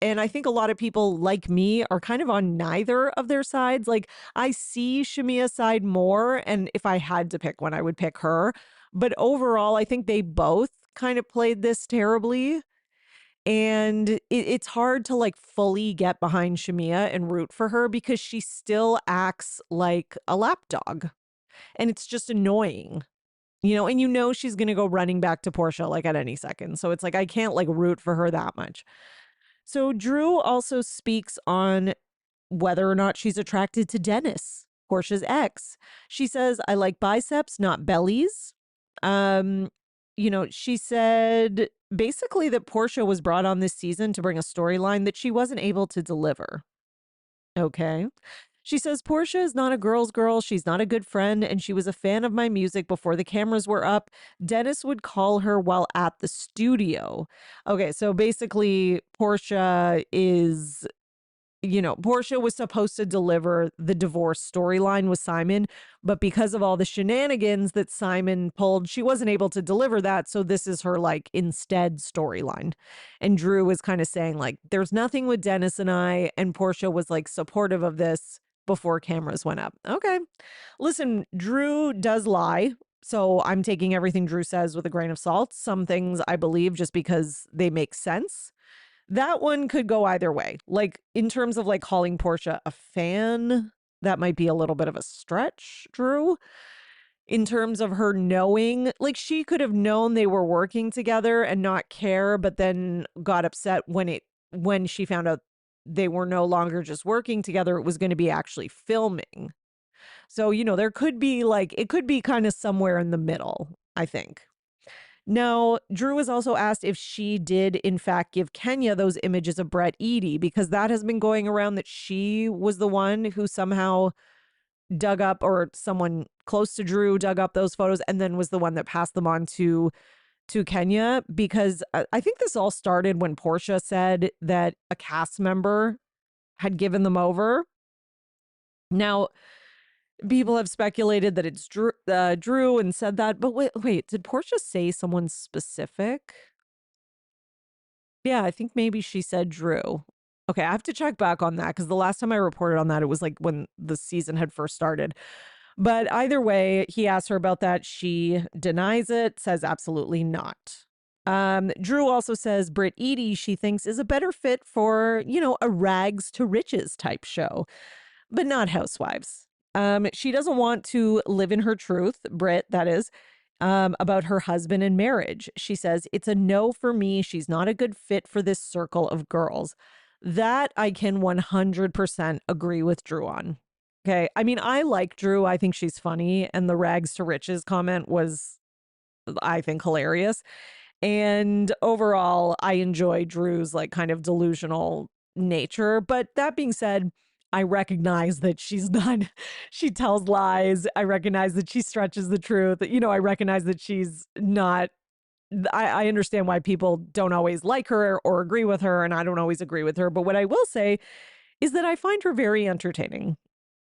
And I think a lot of people like me are kind of on neither of their sides. Like, I see Shamia's side more, and if I had to pick one, I would pick her. But overall, I think they both kind of played this terribly. And it's hard to like fully get behind Shamia and root for her because she still acts like a lapdog. And it's just annoying. And she's going to go running back to Portia like at any second. So it's like I can't like root for her that much. So Drew also speaks on whether or not she's attracted to Dennis, Portia's ex. She says, I like biceps, not bellies. She said basically that Portia was brought on this season to bring a storyline that she wasn't able to deliver. Okay. She says Portia is not a girl's girl. She's not a good friend. And she was a fan of my music before the cameras were up. Dennis would call her while at the studio. Okay. So basically, Portia was supposed to deliver the divorce storyline with Simon, but because of all the shenanigans that Simon pulled, she wasn't able to deliver that. So this is her like instead storyline. And Drew was kind of saying like, there's nothing with Dennis and I, and Portia was like supportive of this before cameras went up. Okay. Listen, Drew does lie. So I'm taking everything Drew says with a grain of salt. Some things I believe just because they make sense. That one could go either way. Like, in terms of like calling Portia a fan, that might be a little bit of a stretch, Drew. in terms of her knowing, like she could have known they were working together and not care, but then got upset when she found out they were no longer just working together, it was going to be actually filming. So, there could be like it could be kind of somewhere in the middle, I think. Now, Drew was also asked if she did, in fact, give Kenya those images of Brett Eady, because that has been going around that she was the one who somehow dug up, or someone close to Drew dug up those photos and then was the one that passed them on to Kenya. Because I think this all started when Portia said that a cast member had given them over. Now, people have speculated that it's Drew and said that, but wait, did Portia say someone specific? Yeah, I think maybe she said Drew. Okay, I have to check back on that because the last time I reported on that, it was like when the season had first started. But either way, he asked her about that. She denies it, says absolutely not. Drew also says Britt Eady, she thinks, is a better fit for, a rags to riches type show, but not Housewives. She doesn't want to live in her truth, Britt, that is, about her husband and marriage. She says, it's a no for me. She's not a good fit for this circle of girls. That I can 100% agree with Drew on. Okay. I mean, I like Drew. I think she's funny. And the rags to riches comment was, I think, hilarious. And overall, I enjoy Drew's like kind of delusional nature. But that being said, I recognize that she's not, she tells lies. I recognize that she stretches the truth. I recognize that she's not, I understand why people don't always like her or agree with her, and I don't always agree with her. But what I will say is that I find her very entertaining.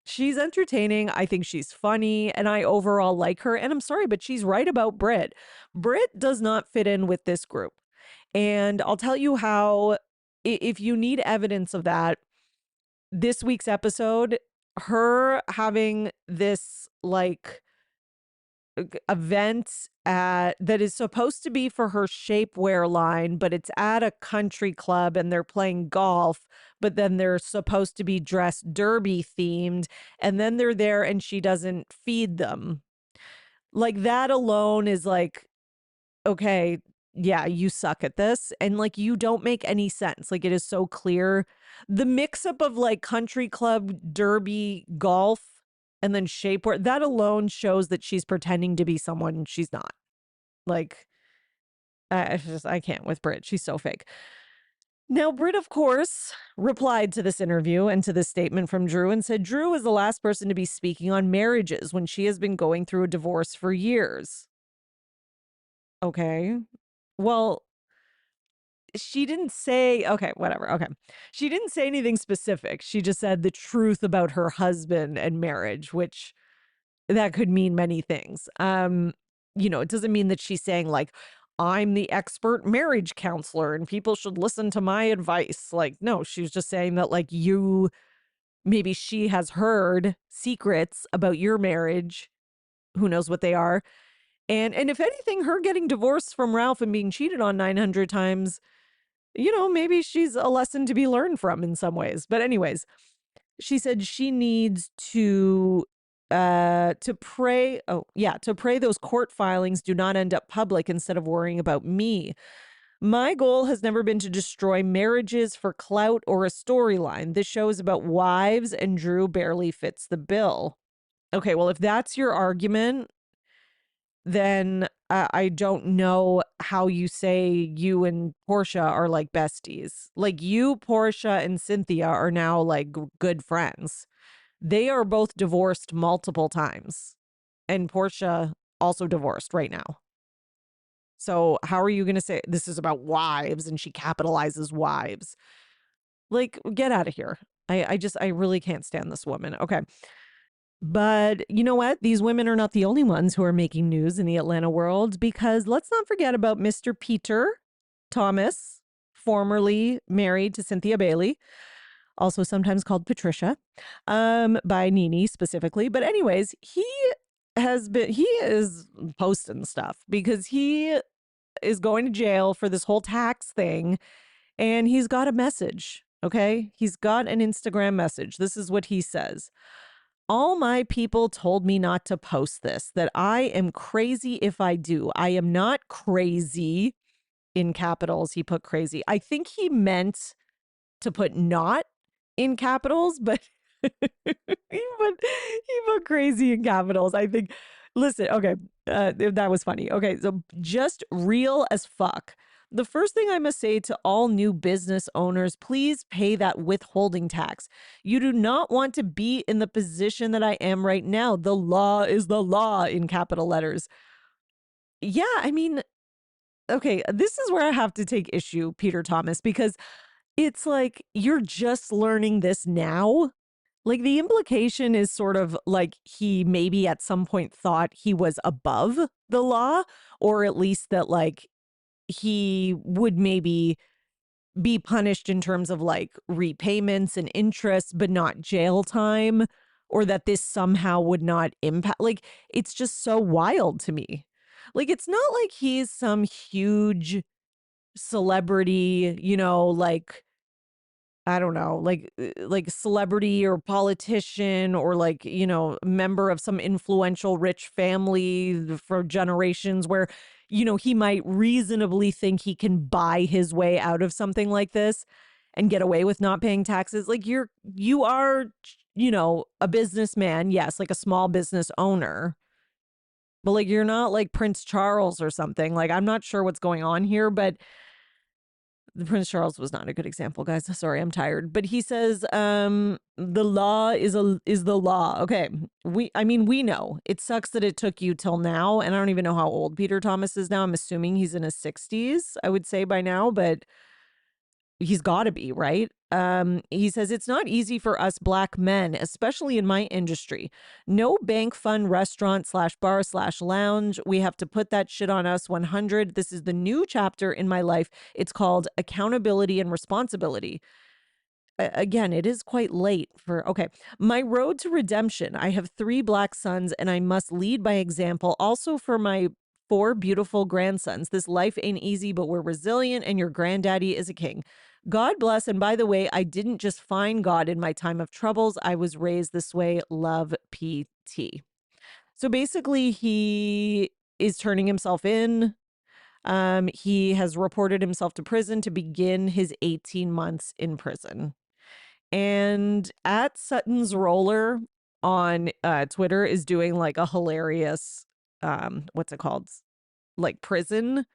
She's entertaining. I think she's funny, and I overall like her. And I'm sorry, but she's right about Britt. Britt does not fit in with this group. And I'll tell you how, if you need evidence of that, this week's episode, her having this like event that is supposed to be for her shapewear line, but it's at a country club and they're playing golf, but then they're supposed to be dressed derby themed, and then they're there and she doesn't feed them. Like that alone is like, okay, yeah, you suck at this. And like, you don't make any sense. Like, it is so clear. The mix up of like country club, derby, golf, and then shapewear, that alone shows that she's pretending to be someone she's not. Like, I can't with Britt. She's so fake. Now, Britt, of course, replied to this interview and to this statement from Drew and said Drew is the last person to be speaking on marriages when she has been going through a divorce for years. Okay. Well, she didn't say, okay, whatever. Okay. She didn't say anything specific. She just said the truth about her husband and marriage, which that could mean many things. It doesn't mean that she's saying like, I'm the expert marriage counselor and people should listen to my advice. Like, no, she was just saying that like maybe she has heard secrets about your marriage. Who knows what they are? And if anything, her getting divorced from Ralph and being cheated on 900 times, maybe she's a lesson to be learned from in some ways. But anyways, she said she needs to pray. Oh, yeah, to pray those court filings do not end up public instead of worrying about me. My goal has never been to destroy marriages for clout or a storyline. This show is about wives, and Drew barely fits the bill. Okay, well, if that's your argument, then I don't know how you say you and Portia are like besties. Like you, Portia, and Cynthia are now like good friends. They are both divorced multiple times, and Portia also divorced right now. So how are you going to say this is about wives and she capitalizes wives? Like, get out of here. I really can't stand this woman. Okay. But you know what? These women are not the only ones who are making news in the Atlanta world, because let's not forget about Mr. Peter Thomas, formerly married to Cynthia Bailey, also sometimes called Patricia, by Nene specifically. But anyways, he is posting stuff because he is going to jail for this whole tax thing, and he's got a message. Okay. He's got an Instagram message. This is what he says. All my people told me not to post this, that I am crazy if I do. I am not crazy, in capitals. He put crazy. I think he meant to put not in capitals, but he put crazy in capitals. I think, listen, okay, that was funny. Okay, so just real as fuck. The first thing I must say to all new business owners, please pay that withholding tax. You do not want to be in the position that I am right now. The law is the law, in capital letters. Yeah, I mean, okay, this is where I have to take issue, Peter Thomas, because it's like you're just learning this now. Like the implication is sort of like he maybe at some point thought he was above the law, or at least that like he would maybe be punished in terms of like repayments and interest, but not jail time, or that this somehow would not impact. Like it's just so wild to me. Like it's not like he's some huge celebrity, like I don't know, like celebrity or politician or like, member of some influential rich family for generations where, he might reasonably think he can buy his way out of something like this and get away with not paying taxes. Like you are, a businessman, yes, like a small business owner. But like you're not like Prince Charles or something. Like I'm not sure what's going on here, but the Prince Charles was not a good example, guys. Sorry, I'm tired. But he says, the law is the law. Okay. We know. It sucks that it took you till now. And I don't even know how old Peter Thomas is now. I'm assuming he's in his 60s, I would say by now, but he's got to be, right? He says it's not easy for us black men, especially in my industry. No bank fund restaurant slash bar slash lounge. We have to put that shit on us 100. This is the new chapter in my life. It's called accountability and responsibility. Again, it is quite late for, okay. My road to redemption. I have 3 black sons and I must lead by example. Also for my 4 beautiful grandsons. This life ain't easy, but we're resilient and your granddaddy is a king. God bless. And by the way, I didn't just find God in my time of troubles. I was raised this way. Love, PT. So basically, he is turning himself in. He has reported himself to prison to begin his 18 months in prison. And at Sutton's Roller on Twitter is doing like a hilarious, what's it called? Like prison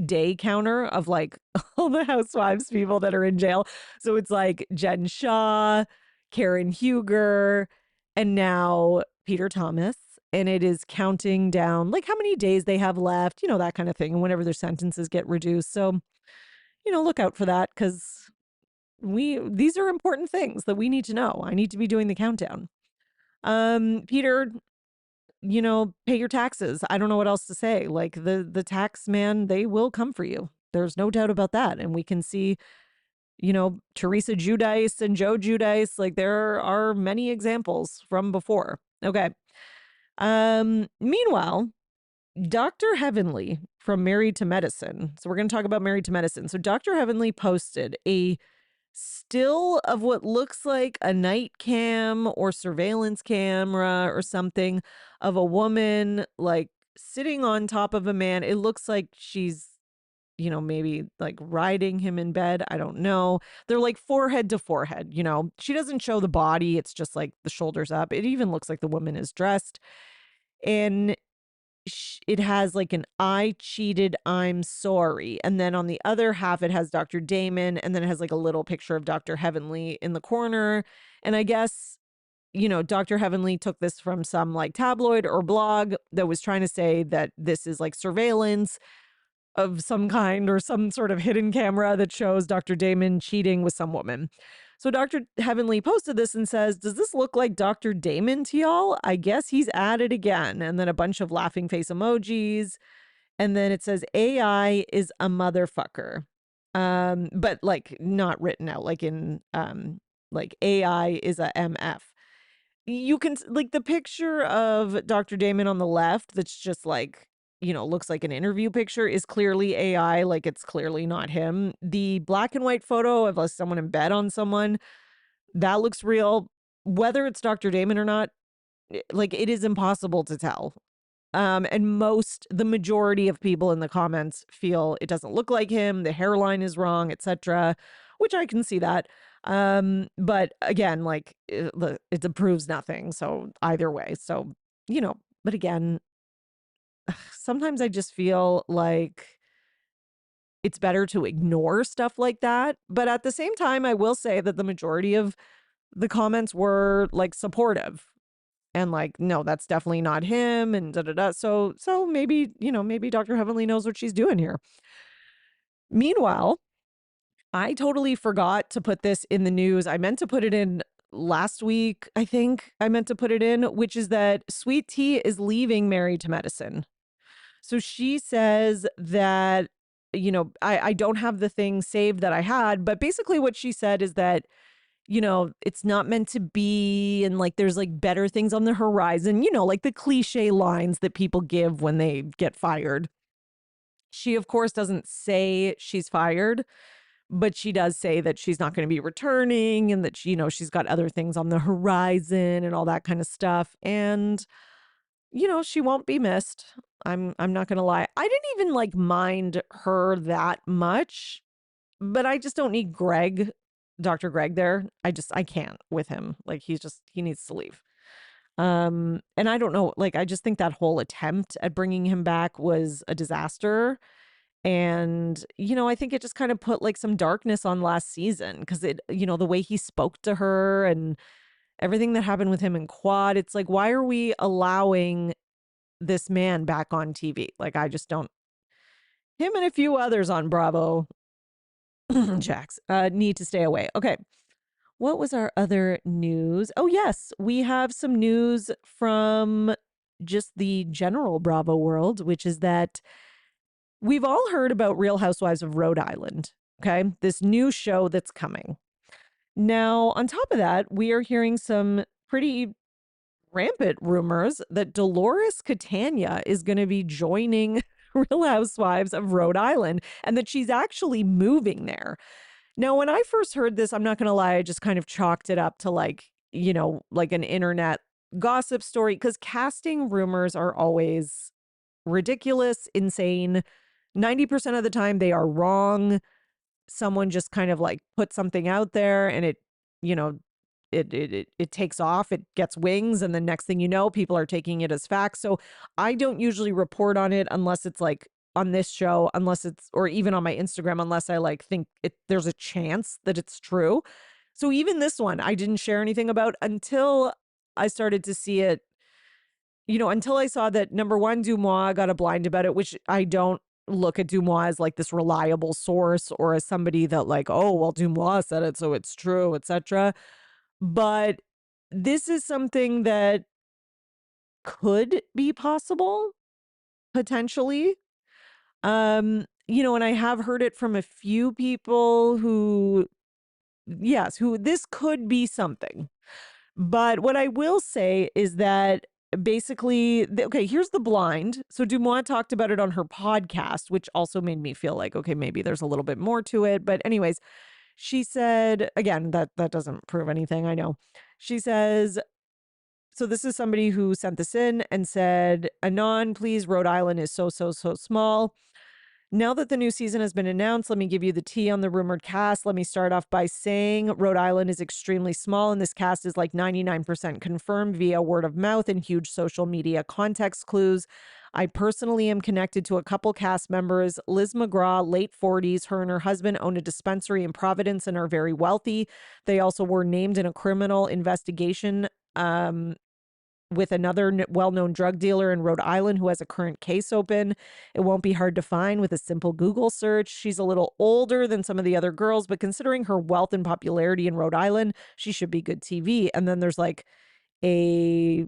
day counter of like all the housewives people that are in jail. So it's like Jen Shaw, Karen Huger, and now Peter Thomas. And it is counting down like how many days they have left, that kind of thing. And whenever their sentences get reduced. So, look out for that because these are important things that we need to know. I need to be doing the countdown. Peter, pay your taxes. I don't know what else to say. Like the tax man, they will come for you. There's no doubt about that. And we can see, Teresa Giudice and Joe Giudice, like there are many examples from before. Okay. Meanwhile, Dr. Heavenly from Married to Medicine. So we're going to talk about Married to Medicine. So Dr. Heavenly posted a still of what looks like a night cam or surveillance camera or something of a woman like sitting on top of a man. It looks like she's, maybe like riding him in bed. I don't know. They're like forehead to forehead, She doesn't show the body. It's just like the shoulders up. It even looks like the woman is dressed. And it has like an "I cheated, I'm sorry," and then on the other half it has Dr. Damon, and then it has like a little picture of Dr. Heavenly in the corner. And I guess, Dr. Heavenly took this from some like tabloid or blog that was trying to say that this is like surveillance of some kind or some sort of hidden camera that shows Dr. Damon cheating with some woman. So Dr. Heavenly posted this and says, does this look like Dr. Damon to y'all? I guess he's at it again. And then a bunch of laughing face emojis. And then it says AI is a motherfucker. But like not written out like in like AI is a MF. You can like the picture of Dr. Damon on the left that's just like, looks like an interview picture is clearly AI, like it's clearly not him. The black and white photo of someone in bed on someone, that looks real. Whether it's Dr. Damon or not, like, it is impossible to tell. And the majority of people in the comments feel it doesn't look like him, the hairline is wrong, etc., which I can see that. But again, like it proves nothing. So either way, so but again, sometimes I just feel like it's better to ignore stuff like that. But at the same time, I will say that the majority of the comments were like supportive and like, no, that's definitely not him and da da da. So maybe, maybe Dr. Heavenly knows what she's doing here. Meanwhile, I totally forgot to put this in the news. I meant to put it in last week, I think I meant to put it in, which is that Sweet Tea is leaving Married to Medicine. So she says that, I don't have the thing saved that I had, but basically what she said is that, it's not meant to be, and like there's like better things on the horizon, like the cliche lines that people give when they get fired. She, of course, doesn't say she's fired, but she does say that she's not going to be returning and that she's got other things on the horizon and all that kind of stuff. And she won't be missed. I'm not going to lie. I didn't even like mind her that much, but I just don't need Dr. Greg there. I can't with him. Like he needs to leave. And I don't know, like I just think that whole attempt at bringing him back was a disaster. And, I think it just kind of put like some darkness on last season because the way he spoke to her and everything that happened with him in quad, it's like, why are we allowing this man back on TV? Like, I just don't. Him and a few others on Bravo, Jax, need to stay away. Okay. What was our other news? Oh, yes. We have some news from just the general Bravo world, which is that we've all heard about Real Housewives of Rhode Island. Okay. This new show that's coming. Now, on top of that, we are hearing some pretty rampant rumors that Dolores Catania is going to be joining Real Housewives of Rhode Island and that she's actually moving there. Now, when I first heard this, I'm not going to lie, I just kind of chalked it up to like, like an internet gossip story because casting rumors are always ridiculous, insane. 90% of the time they are wrong. Someone just kind of like put something out there and it, you know, it takes off, it gets wings, and the next thing you know, people are taking it as facts. So I don't usually report on it unless it's like on this show, unless it's or even on my Instagram, unless I like think there's a chance that it's true. So even this one, I didn't share anything about until I started to see it, until I saw that number one, Dumois got a blind about it, which I don't look at Dumois as like this reliable source or as somebody that like, oh, well, Dumois said it, so it's true, etc. But this is something that could be possible, potentially. And I have heard it from a few people who this could be something. But what I will say is that basically, okay, here's the blind. So Dumois talked about it on her podcast, which also made me feel like, okay, maybe there's a little bit more to it. But anyways, she said, again, that doesn't prove anything, I know. She says, so this is somebody who sent this in and said, Anon, please, Rhode Island is so, so, so small. Now that the new season has been announced, let me give you the tea on the rumored cast. Let me start off by saying Rhode Island is extremely small, and this cast is like 99% confirmed via word of mouth and huge social media context clues. I personally am connected to a couple cast members. Liz McGraw, late 40s. Her and her husband own a dispensary in Providence and are very wealthy. They also were named in a criminal investigation with another well-known drug dealer in Rhode Island who has a current case open. It won't be hard to find with a simple Google search. She's a little older than some of the other girls, but considering her wealth and popularity in Rhode Island, she should be good TV. And then there's like a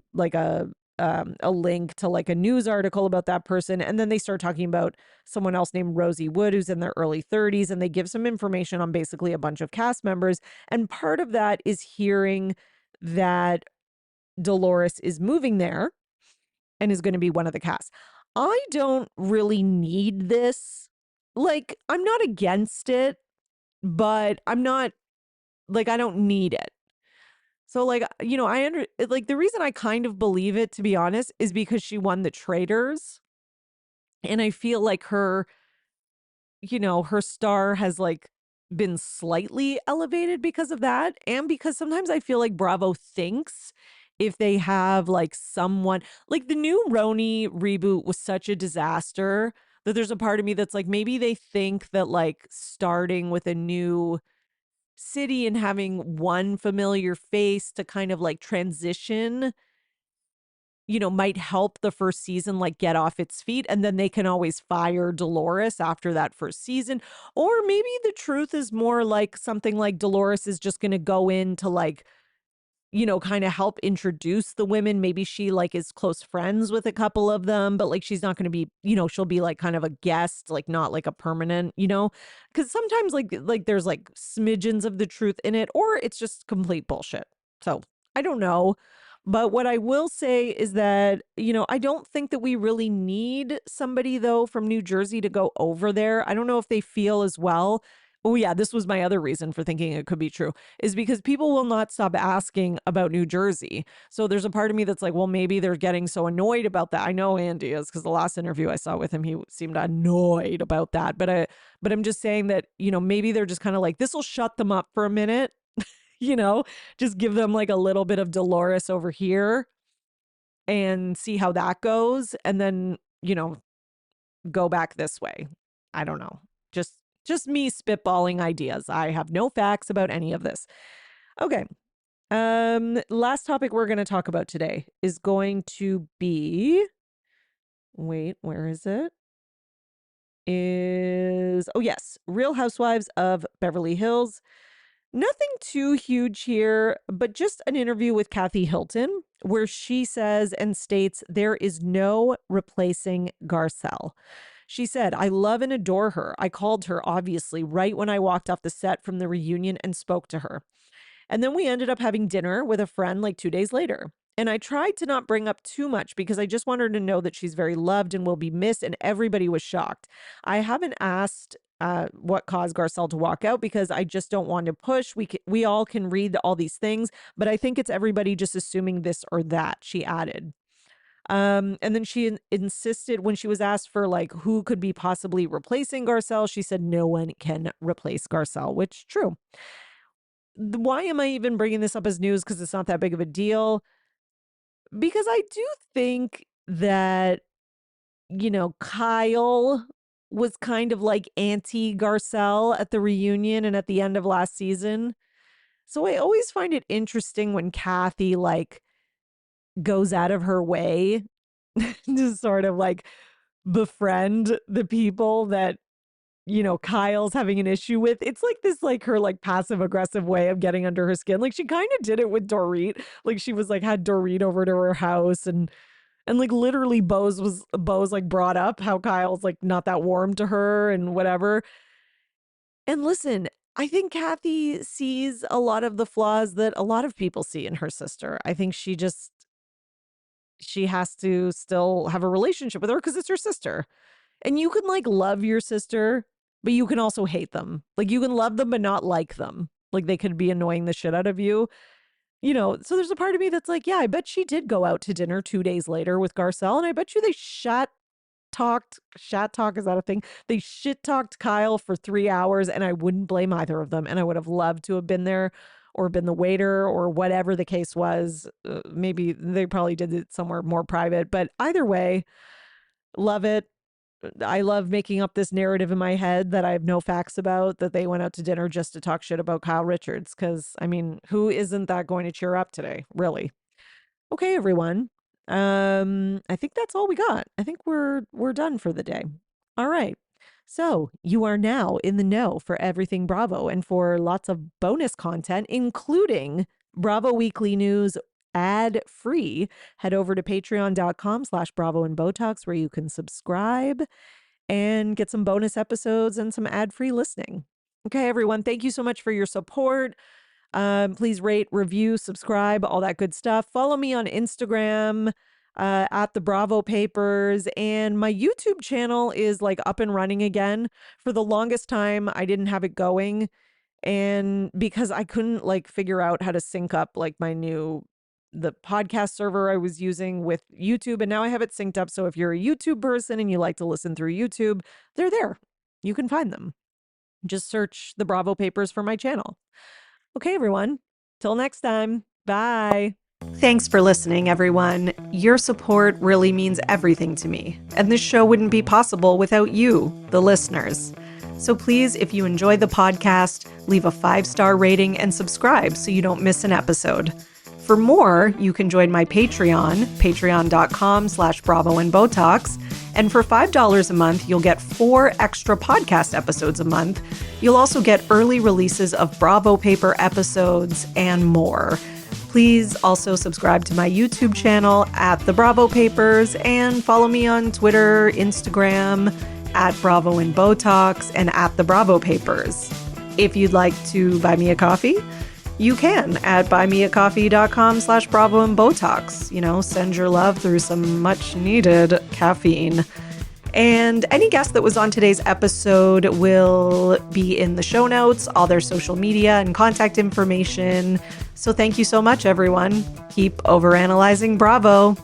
link to like a news article about that person. And then they start talking about someone else named Rosie Wood, who's in their early 30s. And they give some information on basically a bunch of cast members. And part of that is hearing that Dolores is moving there and is going to be one of the cast. I don't really need this. Like, I'm not against it, but I'm not like, I don't need it. So like, like the reason I kind of believe it, to be honest, is because she won the Traitors. And I feel like her star has like been slightly elevated because of that. And because sometimes I feel like Bravo thinks if they have like someone like the new Roni reboot was such a disaster that there's a part of me that's like, maybe they think that like starting with a new city and having one familiar face to kind of like transition, might help the first season like get off its feet, and then they can always fire Dolores after that first season. Or maybe the truth is more like something like Dolores is just going to go in to like, kind of help introduce the women. Maybe she like is close friends with a couple of them, but like she's not going to be, she'll be like kind of a guest, like not like a permanent, because sometimes like there's like smidgens of the truth in it, or it's just complete bullshit. So I don't know. But what I will say is that, I don't think that we really need somebody, though, from New Jersey to go over there. I don't know if they feel as well. Oh, yeah, this was my other reason for thinking it could be true, is because people will not stop asking about New Jersey. So there's a part of me that's like, well, maybe they're getting so annoyed about that. I know Andy is, because the last interview I saw with him, he seemed annoyed about that. But I'm just saying that, maybe they're just kind of like, this will shut them up for a minute, you know, just give them like a little bit of Dolores over here and see how that goes. And then, go back this way. I don't know. Just me spitballing ideas. I have no facts about any of this. Okay. Last topic we're going to talk about today is going to be, wait, where is it? Oh yes, Real Housewives of Beverly Hills. Nothing too huge here, but just an interview with Kathy Hilton where she says and states there is no replacing Garcelle. She said, I love and adore her. I called her, obviously, right when I walked off the set from the reunion and spoke to her. And then we ended up having dinner with a friend like 2 days later. And I tried to not bring up too much because I just want her to know that she's very loved and will be missed. And everybody was shocked. I haven't asked what caused Garcelle to walk out because I just don't want to push. We all can read all these things, but I think it's everybody just assuming this or that, she added. And then she insisted when she was asked for like who could be possibly replacing Garcelle, she said no one can replace Garcelle, which true. Why am I even bringing this up as news? Because it's not that big of a deal. Because I do think that, Kyle was kind of like anti Garcelle at the reunion and at the end of last season. So I always find it interesting when Kathy like goes out of her way to sort of like befriend the people that Kyle's having an issue with. It's like this, like her like passive aggressive way of getting under her skin. Like she kind of did it with Dorit. Like she was like had Dorit over to her house and like literally Bo's like brought up how Kyle's like not that warm to her and whatever. And listen, I think Kathy sees a lot of the flaws that a lot of people see in her sister. I think she has to still have a relationship with her because it's her sister. And you can like love your sister, but you can also hate them. Like you can love them, but not like them. Like they could be annoying the shit out of you. So there's a part of me that's like, yeah, I bet she did go out to dinner 2 days later with Garcelle. And I bet you they shat talk, is that a thing? They shit talked Kyle for 3 hours and I wouldn't blame either of them. And I would have loved to have been there or been the waiter or whatever the case was. Maybe they probably did it somewhere more private, but either way, love it. I love making up this narrative in my head that I have no facts about, that they went out to dinner just to talk shit about Kyle Richards. Cause I mean, who isn't that going to cheer up today? Really? Okay, everyone. I think that's all we got. I think we're done for the day. All right. So you are now in the know for everything Bravo and for lots of bonus content, including Bravo Weekly News ad free. Head over to patreon.com/Bravo and Botox where you can subscribe and get some bonus episodes and some ad free listening. Okay, everyone. Thank you so much for your support. Please rate, review, subscribe, all that good stuff. Follow me on Instagram at the Bravo Papers. And my YouTube channel is like up and running again. For the longest time, I didn't have it going. And because I couldn't like figure out how to sync up like the podcast server I was using with YouTube, and now I have it synced up. So if you're a YouTube person and you like to listen through YouTube, they're there. You can find them. Just search the Bravo Papers for my channel. Okay, everyone. Till next time. Bye. Thanks for listening, everyone. Your support really means everything to me, and this show wouldn't be possible without you, the listeners. So please, if you enjoy the podcast, leave a 5-star rating and subscribe so you don't miss an episode. For more, you can join my Patreon, patreon.com/bravoandbotox. And for $5 a month, you'll get 4 extra podcast episodes a month. You'll also get early releases of Bravo Paper episodes and more. Please also subscribe to my YouTube channel at The Bravo Papers and follow me on Twitter, Instagram, at Bravo and Botox and at The Bravo Papers. If you'd like to buy me a coffee, you can at buymeacoffee.com/Bravo and Botox. Send your love through some much needed caffeine. And any guest that was on today's episode will be in the show notes, all their social media and contact information. So thank you so much, everyone. Keep overanalyzing Bravo.